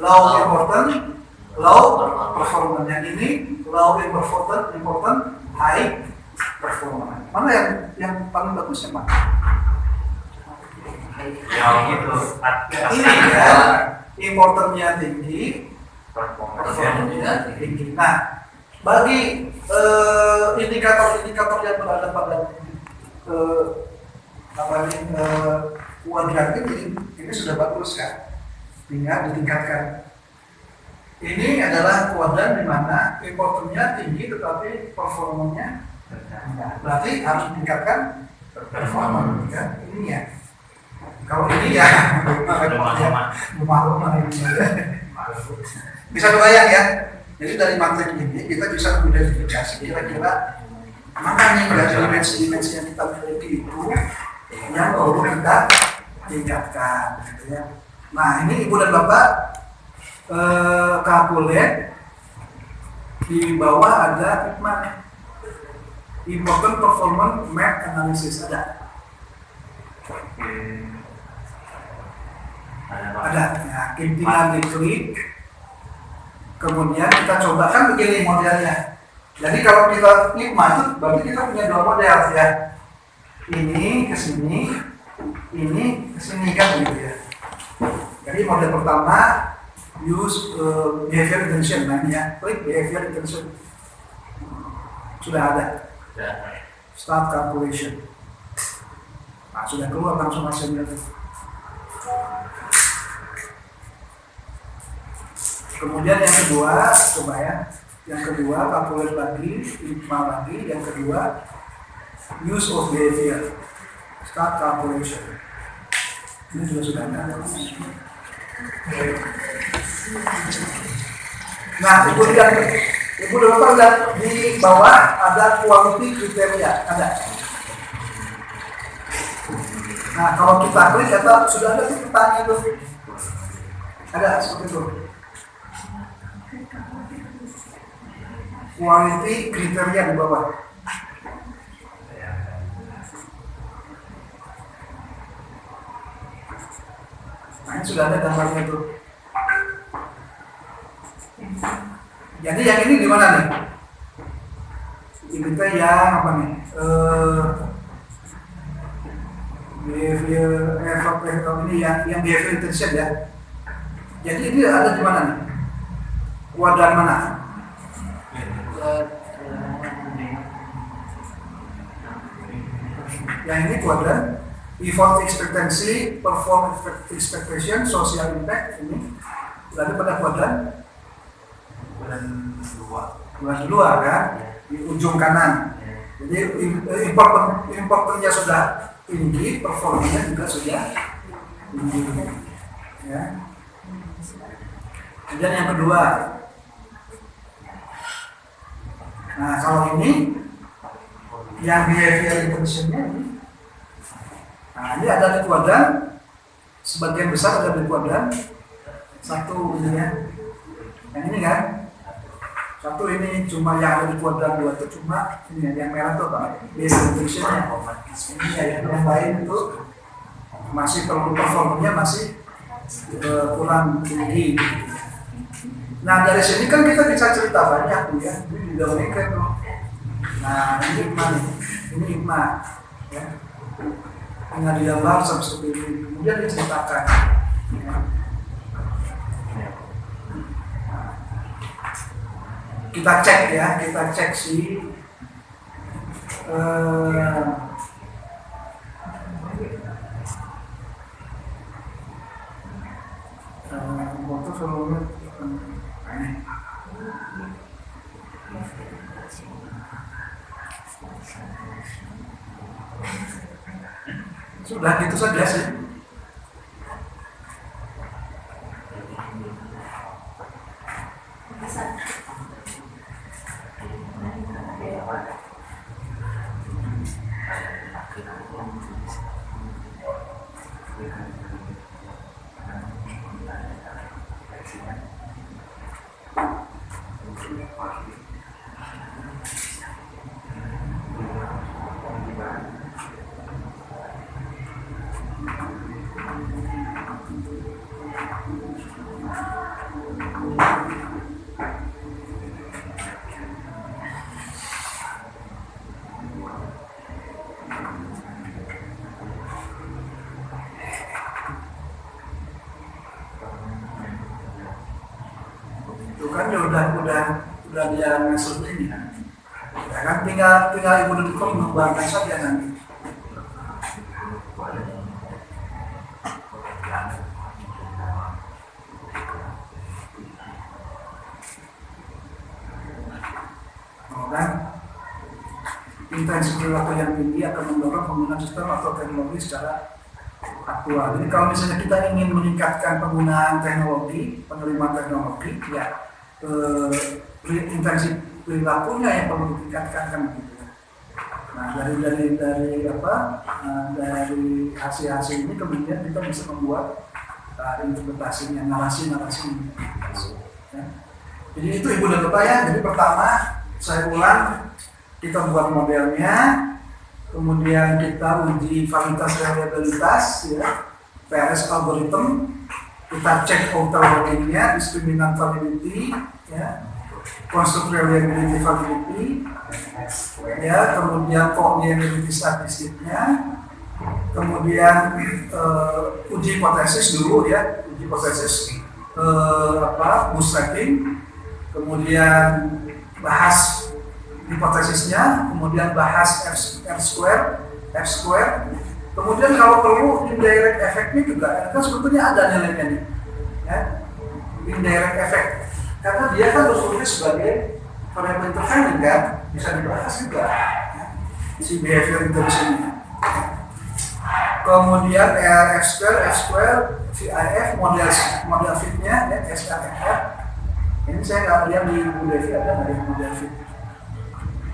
low important, low performance. Yang ini low important, high performance. Mana yang paling bagus yang mana? Yang itu Ini ya, importantnya tinggi, performanya performanya tinggi. Nah, bagi indikator-indikator yang berada pada kuadran ini sudah bagus kan, tinggal ditingkatkan. Ini adalah kuadran di mana importantnya tinggi tetapi performanya rendah. Berarti harus ditingkatkan performa kan? Ini ya. Kalau ini ya rumah-rumah ini bisa kebayang ya. Jadi dari materi ini kita bisa mengidentifikasi kira-kira mana nih dari dimensi-dimensi yang kita miliki itu yang perlu kita tingkatkan, gitu ya. Nah, ini Ibu dan Bapak kalkulat di bawah ada important performance map analysis ada. Ada. Nah, tinggal diklik. Kemudian kita coba kan begini modelnya. Jadi kalau kita IPMA itu berarti kita punya dua model ya. Ini ke sini, ini ke sini kan gitu ya. Jadi model pertama use behavior intention, nah ini ya, klik behavior intention. Sudah ada. Start calculation. Nah, sudah keluar langsung hasilnya. Kemudian yang kedua, coba ya. Yang kedua, calculate lagi, IPMA lagi. Yang kedua, use of behavior. Start calculation. Ini juga sudah ada. Nah, Ibu Bapak lihat di bawah ada quality kriteria, ada. Nah, kalau kita klik, sudah ada sih petanya itu. Ada seperti itu. Quality kriteria di bawah. Nah, ini sudah ada gambarnya itu. Jadi yang ini gimana nih? Ini kita yang apa nih? Behavior ini yang behavior intention ya. Jadi ini ada di mana nih? Kuadran mana? Yang ini kuadran effort expectancy, perform expectation, social impact ini berada pada kuadran dua kan di ujung kanan. Jadi importnya sudah tinggi, performanya juga sudah tinggi. Ya. Kemudian yang kedua, nah kalau ini yang behavior intentionnya ini, nah ini ada di kuadran, sebagian besar ada di kuadran satu ini ya, yang ini kan, satu ini cuma yang ada di kuadran dua itu cuma ini yang merah itu apa? Behavior intentionnya, ini ya yang lain itu masih perlu performanya masih kurang tinggi. Nah dari sini kan kita bisa cerita banyak tuh ya, ini didahulukan tuh. Nah ini IPMA nih, ini IPMA ya, dengan digambar seperti ini, kemudian diceritakan. Ya. Kita cek ya, kita cek si motor volume sudah gitu saja sih. Itu kan ya udah dia masuk ini kan. Ya kan tinggal ibu duduk mengembangkan saja nanti. Kan intensi perilaku yang tinggi akan mendorong penggunaan sistem atau teknologi secara aktual. Jadi kalau misalnya kita ingin meningkatkan penggunaan teknologi, penerimaan teknologi, ya intensi perilakunya yang perlu ditingkatkan kan gitu. Nah dari hasil ini kemudian kita bisa membuat interpretasinya, narasinya. Ya. Jadi itu Ibu dan Bapak ya. Jadi pertama saya ulang, kita buat modelnya, kemudian kita uji validitas reliabilitas, ya, PRS algorithm, kita cek outer loggingnya, discriminant validity, ya, construct reliability validity, ya, kemudian colinearity statistiknya, kemudian uji hipotesis dulu ya, uji hipotesis bootstrapping, kemudian bahas hipotesisnya, kemudian bahas F square, kemudian kalau perlu indirect effect-nya juga, kan sebetulnya ada nilainya nih, ya, indirect effect, karena dia kan berfungsi sebagai variable intervening kan, bisa dibahas juga, ya, si behavior intervention ini. Kemudian F square, VIF, model fit-nya, ya, SRFF. Ini saya nggak lihat di Bu Devi ada nggak yang model fit.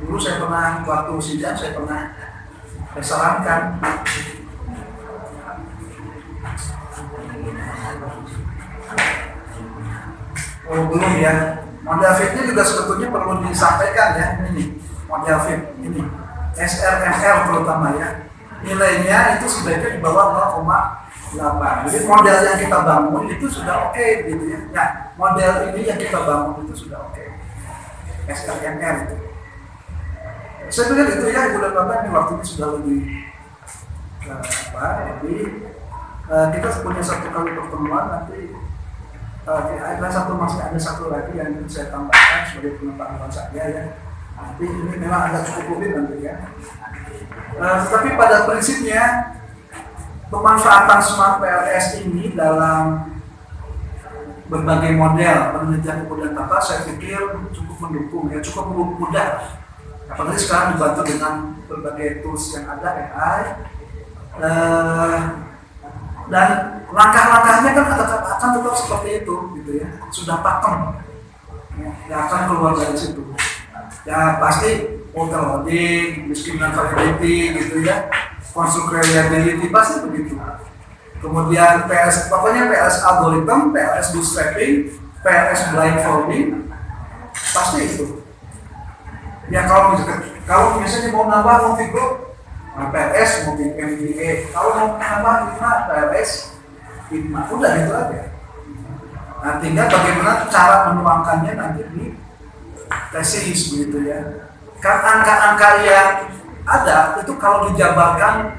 Dulu saya pernah waktu sidang saya sarankan. Oh belum ya. Model fitnya juga sebetulnya perlu disampaikan ya. Ini model fit ini SRML terutama ya. Nilainya itu sebaiknya di bawah 0,8. Jadi model yang kita bangun itu sudah oke gitu ya. Nah, model ini yang kita bangun itu sudah oke. SRML itu. Saya pikir itu ya Ibu dan Bapak, ini waktunya sudah lebih kita punya satu kali pertemuan nanti masih ada satu lagi yang saya tambahkan sebagai pengembangan saja ya. Nanti ini memang agak cukup rumit nanti ya. Tetapi pada prinsipnya pemanfaatan smart PLS ini dalam berbagai model penelitian kemudian data saya pikir cukup mendukung ya, cukup mudah. Apalagi sekarang dibantu dengan berbagai tools yang ada AI, dan langkah-langkahnya kan akan tetap seperti itu gitu ya, sudah pakem ya, akan keluar dari situ ya, pasti outer loading, discriminant validity gitu ya, construct reliability pasti begitu. Kemudian pokoknya PLS algorithm, PLS bootstrapping, PLS blindfolding pasti itu. Ya kalau misalnya mau nambah figur PLS mau MBA, kalau mau nambah 5 PLS 5, udah itu aja. Nah tinggal bagaimana cara menuangkannya nanti di tesis begitu ya. Kan angka-angka yang ada itu kalau dijabarkan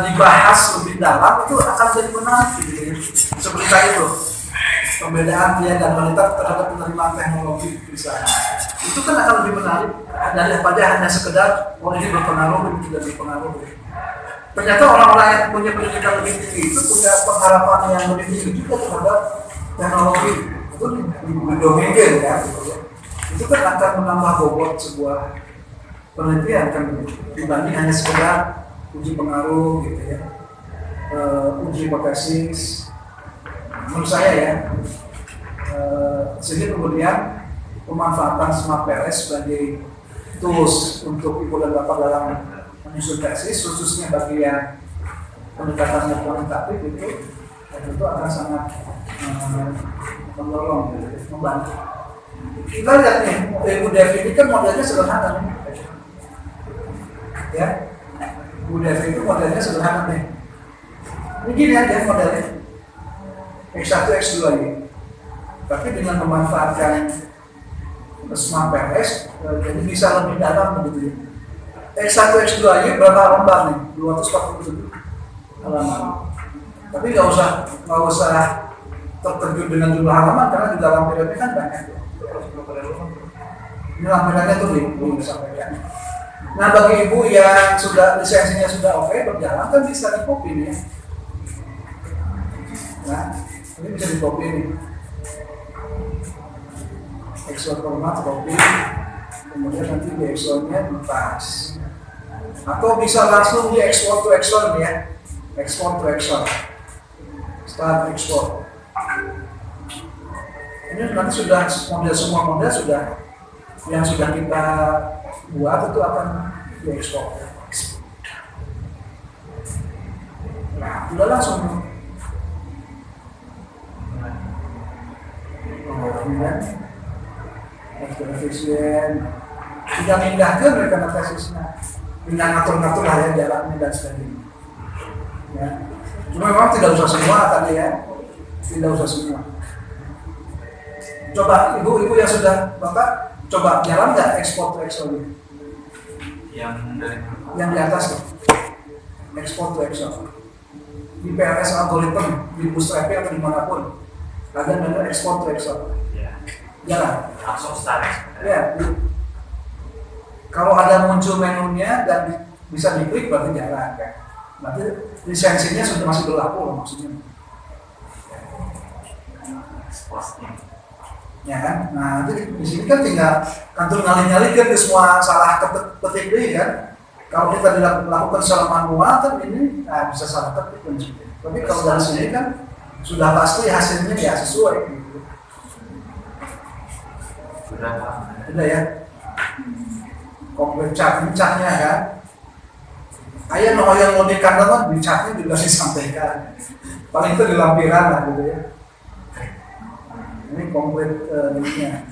dibahas lebih dalam itu akan jadi menarik gitu ya. Seperti tadi itu pembedaan pria dan wanita terhadap penerimaan teknologi misalnya, itu kan akan lebih menarik daripada hanya sekedar ini berpengaruh, ini tidak berpengaruh. Ternyata orang-orang yang punya pendidikan lebih tinggi itu punya pengharapan yang lebih tinggi juga terhadap teknologi, itu didominkan kan gitu ya. Itu kan akan menambah bobot sebuah penelitian kan dibanding hanya sekedar uji pengaruh gitu ya, uji hipotesis. Menurut saya ya, sehingga kemudian pemanfaatan smart PLS sebagai tools untuk Ibu dan Bapak dalam menyusun tesis, khususnya bagi yang pendekatannya kuantitatif itu akan sangat mendorong, membantu. Kita lihat nih, Ibu Devi ini kan modelnya sederhana nih, ya. Ibu Devi itu modelnya sederhana nih. Ini gini aja modelnya. X1, X2 ya. Tapi dengan memanfaatkan Smart PS, jadi bisa lebih dalam begitu ya. X1, X2 ya berapa lembar nih? 247 halaman. Tapi nggak usah terkejut dengan jumlah halaman karena di dalam PDF kan banyak. Ini lampirannya tuh disampaikan. Nah bagi ibu yang sudah lisensinya sudah oke berjalan kan bisa di copy nih. Nah ini bisa di copy nih. Excel format copy, kemudian nanti di Excelnya lepas. Atau bisa langsung di export to Excel nih ya. Export to Excel. Start export. Ini nanti sudah semua model sudah yang sudah kita buat itu akan diekspor. Nah, sudah langsung. Kemudian efisien. Sudah pindah ke mereka tesisnya, pindah ngatur-ngatur lah ya jaraknya dan sebagainya. Ya. Cuma memang tidak usah semua tadi ya, tidak usah semua. Coba ibu yang sudah bapak coba jalan nggak ekspor to Excel ini? Yang di atas tuh, ekspor to Excel. Di PLS algoritma, di Bootstrap atau dimanapun, ada menu ekspor to Excel. Jalan. Langsung start. Ya. Kalau ada muncul menunya dan bisa diklik berarti jalan kan. Berarti lisensinya sudah masih berlaku loh maksudnya. Ya kan? Nah, nanti di sini kan tinggal kantor nyali-nyali kan semua salah ketik deh kan. Kalau kita dilakukan secara manual kan ini bisa salah ketik kan. Tapi kalau dari sini kan sudah pasti hasilnya ya sesuai gitu. Sudah ya. Komplit catnya kan. Ayah no yang mau dikatakan di catnya juga disampaikan. Paling itu di lampiran lah gitu ya. Ini komplit linknya.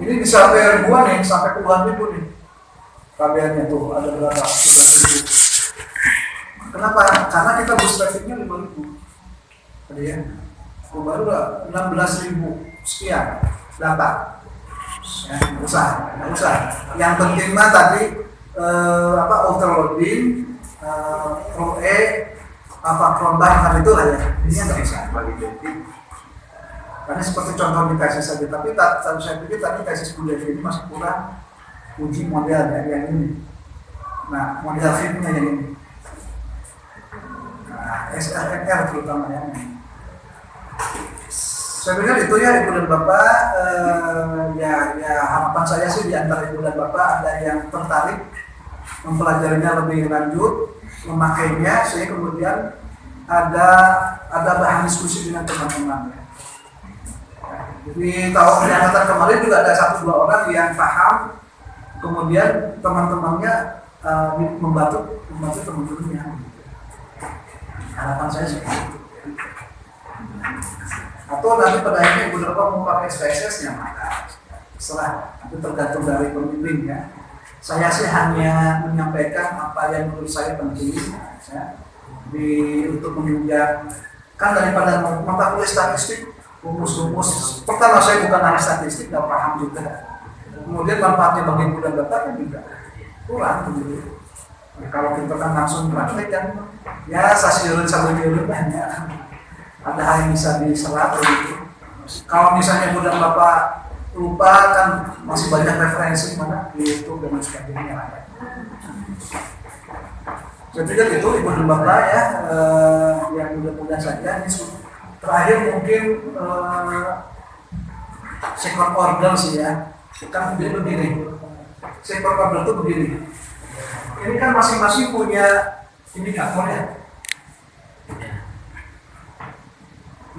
Ini bisa sampai ribuan nih, sampai puluhan ribu nih. KBN-nya tuh ada berapa? 5.000. Kenapa? Karena kita bootstrapingnya 5.000. Tadi ya. Baru 16.000 sekian data. Ya, nggak usah. Yang penting mah tadi overloading, row E, cronbach itu lah ya. Ini yang nggak usah. Karena seperti contoh di tesis saja, tapi saya pikir tadi tesis Bu Devi ini masih kurang uji model ya, yang ini. Nah, model fitnya yang ini. Nah, SRNR terutama yang ini. Saya pikir itu ya Ibu dan Bapak, ya harapan saya sih di antara Ibu dan Bapak ada yang tertarik mempelajarinya lebih lanjut, memakainya, sehingga kemudian ada bahan diskusi dengan teman-teman. Jadi tahun angkatan kemarin juga ada 1-2 orang yang paham, kemudian teman-temannya membantu teman-temannya. Harapan saya seperti itu. Atau nanti pada akhirnya Ibu Bapak mau pakai SPSS-nya maka setelah itu tergantung dari pembimbing ya. Saya sih hanya menyampaikan apa yang menurut saya penting ya, untuk menunjang kan daripada mata kuliah statistik rumus-rumus. Pertama saya bukan ahli statistik, nggak paham juga. Kemudian manfaatnya bagi Ibu dan Bapak kan juga kurang gitu. Nah, kalau kita kan langsung praktek kan, ya sasirin banyak. Ada hal yang bisa diserap gitu. Kalau misalnya Ibu dan Bapak lupa kan masih banyak referensi mana di YouTube dan sebagainya. Saya pikir itu Ibu dan Bapak ya, yang mudah-mudahan saja ini terakhir mungkin second order sih ya. Kan begini. Second order itu begini. Ini kan masing-masing punya indikator ya.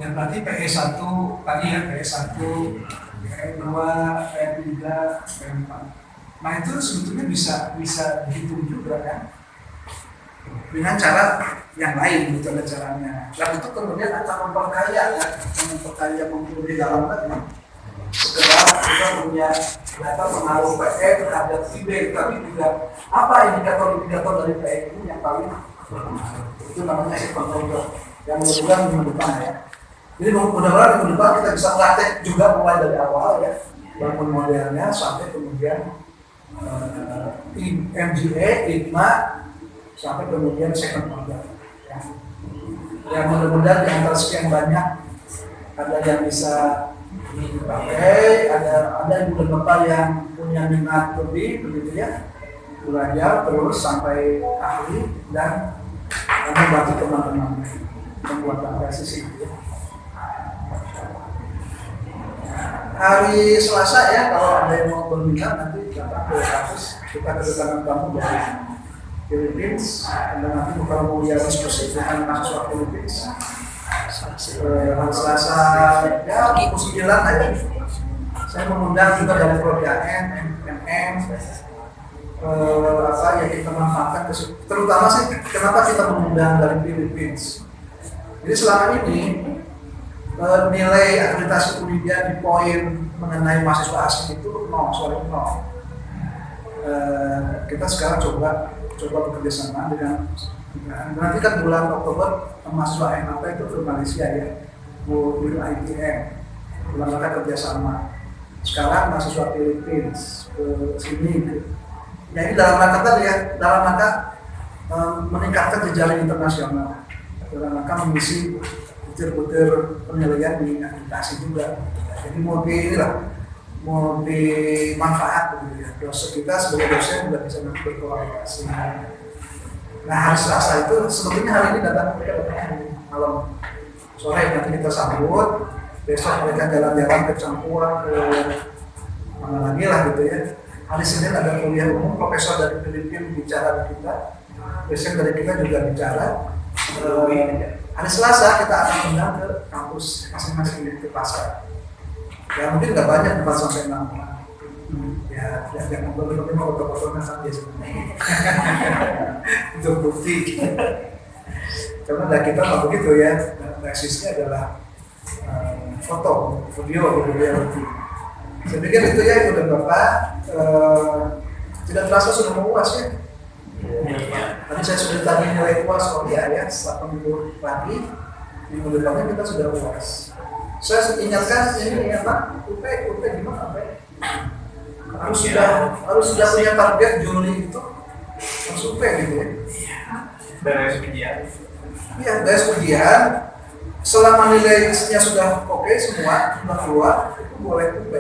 Ya berarti PE1 tadi ya PE1, PE2, PE3, PE4. Nah itu sebetulnya bisa dihitung juga kan dengan cara yang lain gitu ada caranya. Dan itu kemudian akan memperkaya mungkin di dalam lagi. Sekedar kita punya data pengaruh PE terhadap IB, tapi juga apa indikator dari PE ini yang paling itu namanya second order. yang mudah-mudahan minggu depan ya. Jadi mudah-mudahan minggu depan kita bisa praktek juga mulai dari awal ya, bangun modelnya sampai kemudian MGA, IGMA, sampai kemudian second model. Ya. Yang mudah-mudahan di antara sekian banyak ada yang bisa dipakai, ada ibu dan bapak yang punya minat lebih begitu ya, belajar terus sampai ahli dan membantu teman-teman membuat analisis itu. Hari Selasa ya, kalau ada yang mau berminat nanti datang ke kampus, kita kedatangan tamu dari Philippines, dan nanti kalau mau lihat diskusi dengan mahasiswa Philippines. Hari Selasa ya pukul 9 aja. Saya mengundang juga dari Provian, MM, apa yang kita manfaatkan, terutama sih kenapa kita mengundang dari Philippines. Jadi selama ini nilai akreditasi Unidia di poin mengenai mahasiswa asing itu nol. Kita sekarang coba bekerja sama dengan nanti kan bulan Oktober mahasiswa MAP itu ke Malaysia ya, di ITM, bulan mereka kerjasama. Sekarang mahasiswa Philippines ke sini. Ya ini dalam rangka tadi ya, dalam rangka meningkatkan jejaring internasional, dalam rangka mengisi butir-butir penilaian di akreditasi juga. Jadi multi manfaat begitu ya. Dosen kita sebagai dosen juga bisa berkolaborasi. Nah hari Selasa itu sebetulnya hari ini datang malam sore nanti kita sambut. Besok mereka jalan-jalan ke Cangkuang, ke mana lagi lah gitu ya. Hari Senin ada kuliah umum, profesor dari Filipina bicara di kita, dosen dari kita juga bicara. Hari Selasa kita akan undang ke kampus masing-masing di pasar. Ya mungkin nggak banyak 4 sampai 6 orang. Ya yang ngobrol-ngobrol foto-fotonya kan biasanya. Untuk bukti. Karena dari kita nggak begitu ya. Basisnya adalah foto, video. Saya pikir itu ya itu dan bapak tidak terasa sudah mau UAS ya. Tadi saya sudah tanya nilai UAS ya setelah minggu lagi minggu depannya kita sudah UAS. Saya ingatkan ini ya Pak, UP gimana Pak? Harus sudah punya target Juli itu harus UP gitu ya. Beres ujian. Iya, beres ujian. Selama nilainya sudah oke semua, sudah keluar, itu boleh UP.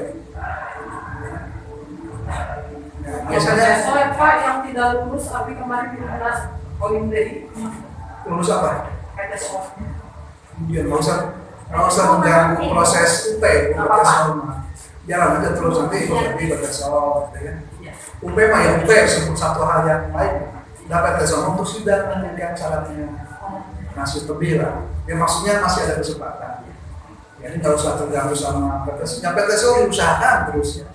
Nah, biasanya soal Pak yang tidak lulus tapi kemarin 15 poin dari lulus apa? PTSO. Dia nggak usah mengganggu proses UP, jalan aja terus nanti berarti berkesal, ya. UP mah ya UP sebut satu hal yang lain. Dapat kesal untuk sidang nanti kan syaratnya masih lebih lah. Ya maksudnya masih ada kesempatan. Jadi nggak usah terganggu sama PTSO. Yang PTSO diusahakan terus ya.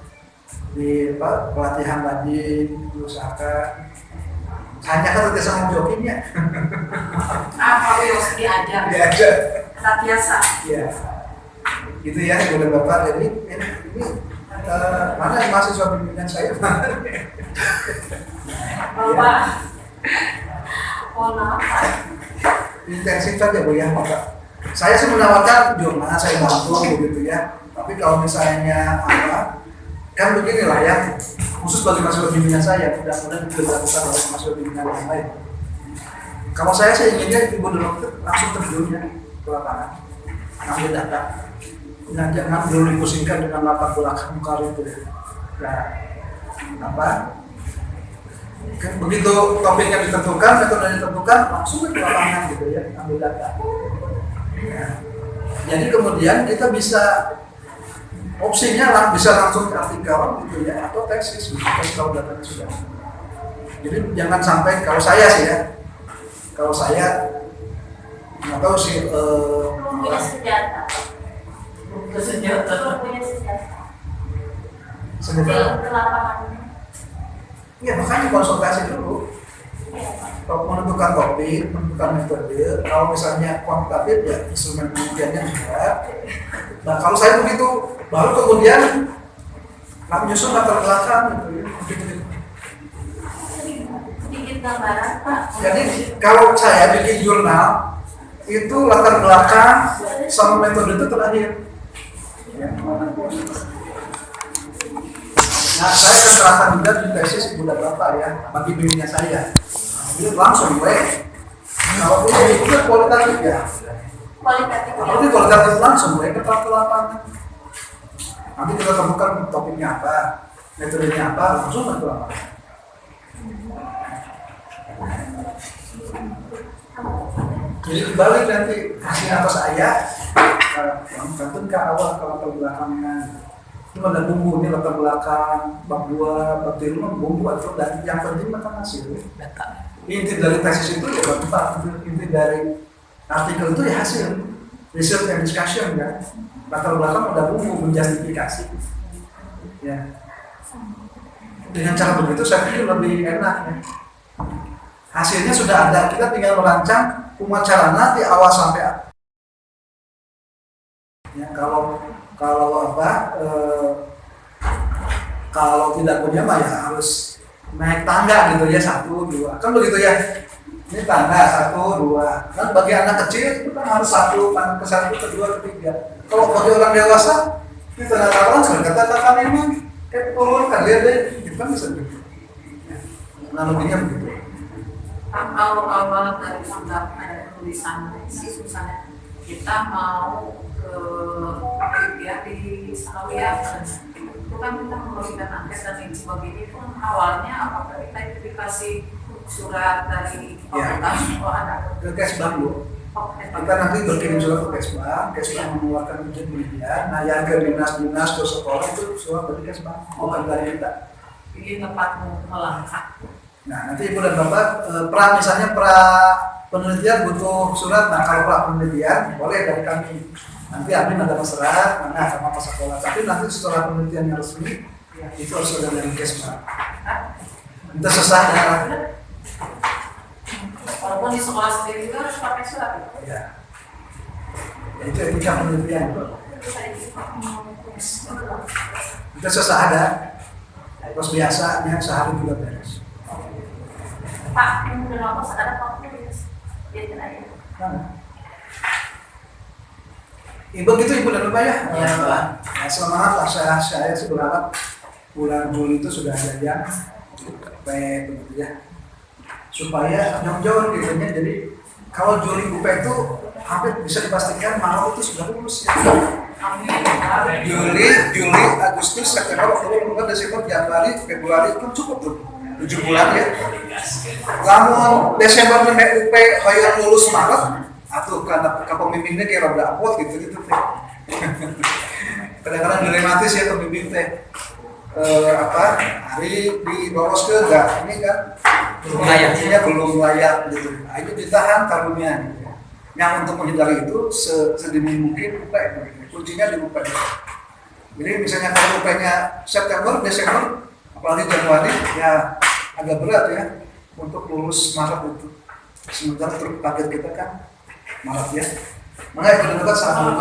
Di pelatihan lagi diusahakan. Hanya kan kerja sama jokinya. Apa yang harus diajar? Diajar. Tak biasa. Iya. Gitu ya, boleh Bapak. Jadi ini mana yang mahasiswa bimbingan saya? Bapak. Mohon maaf Pak. Intensif saja Bu ya, Bapak. Saya sih menawarkan jurnal, saya bantu begitu ya. Tapi kalau misalnya kan beginilah ya, khusus bagi mahasiswa bimbingan saya, mudah-mudahan juga dilakukan oleh mahasiswa bimbingan yang lain. Kalau saya sih inginnya ibu dokter langsung terjun ya ke lapangan, ambil data, jangan dulu dipusingkan dengan latar belakang mukar itu ya. Nah, begitu topiknya ditentukan, metode ditentukan, langsung ke lapangan gitu ya, ambil data. Ya. Jadi kemudian kita bisa opsinya bisa langsung ke artikel gitu ya, atau tesis gitu, kalau datanya sudah. Jadi jangan sampai, kalau saya sih ya, nggak tahu sih. Punya senjata. Punya senjata. Punya senjata. Sebenarnya. Ke lapangannya. Iya makanya konsultasi dulu. Kalau menentukan topik, menentukan metode, kalau misalnya kuantitatif ya instrumen penelitiannya juga. Nah kalau saya begitu, baru kemudian menyusun latar belakang gitu. Sedikit gambaran Pak. Jadi kalau saya bikin jurnal, itu latar belakang sama metode itu terakhir. Ya. Nah, saya akan serahkan juga di tesis ibu dan bapak ya, bagi bimbingnya saya. Itu langsung kalau itu kualitatif ya. Kualitatif. Kalau itu kualitatif langsung ke lapangan. Nanti kita temukan topiknya apa, metodenya apa, langsung ke lapangan. Jadi dibalik nanti kasih atas saya, kantun ke awal ke latar belakangnya. Itu ada bumbu, ini latar belakang, bab 2, bab 3, bumbu atau dan yang penting makan hasil. Data. Inti dari tesis itu ya bab 4, inti dari artikel itu ya hasil, research and discussion kan. Latar belakang ada bumbu menjustifikasi. Ya. Dengan cara begitu saya pikir lebih enak ya. Hasilnya sudah ada, kita tinggal merancang umacarana di awal sampai akhir. Ya, kalau tidak punya mah ya harus naik tangga gitu ya, 1, 2 kan begitu ya. Ini tangga 1, 2 kan bagi anak kecil itu kan harus 1, tangga ke 1, ke 2, ke 3. Kalau bagi orang dewasa kita katakan kata-kata memang turun kan lihat deh, kita bisa begitu. Analoginya begitu. Awal dari sampai ada penulisan tesis misalnya kita mau ke penelitian di Sawia, itu kan kita memberikan angket dan lain sebagainya. Itu kan awalnya apakah kita dikasih surat dari fakultas atau ada Ke Kesbang Bu. Kita nanti berkirim surat ke Kesbang mengeluarkan izin penelitian. Nah yang ke dinas-dinas ke sekolah itu surat dari Kesbang, bukan dari kita. di tempatmu melangkah. Nah nanti ibu dan bapak misalnya penelitian butuh surat. Nah kalau pra penelitian boleh dari kami. Nanti admin ada surat, mana sama pas sekolah. Tapi nanti setelah penelitian yang resmi itu harus ada dari Kesbang. Itu susah ya. Walaupun di sekolah sendiri juga harus pakai surat. Ya. Itu etika penelitian. Itu susah ada. Terus biasanya sehari juga beres. Pak, yang udah lama ada waktu ya terakhir. Ibu gitu ibu dan bapak ya. Ya, Pak. Nah, semangat lah saya berharap bulan Juli itu sudah ada yang begitu ya. Supaya jauh-jauh gitu ya. Jadi kalau Juli UP itu hampir bisa dipastikan Maret itu sudah lulus ya. Juli, Agustus, September, Oktober, Desember, Januari, Februari kan cukup tuh 7 bulan ya. Lamun Desember sampai UP hoyong lulus Maret, atau karena kepemimpinnya kayak rada apot gitu teh. Kadang-kadang dilematis ya pemimpin teh. Hari dilolos ke enggak ini kan belum layak gitu. Nah, itu ditahan karunia gitu. Yang untuk menghindari itu sedini mungkin UP kuncinya di UP. Jadi misalnya kalau UP-nya September, Desember, apalagi Januari ya agak berat ya untuk lulus Maret itu. Sementara target kita kan Maret ya. Makanya kita sangat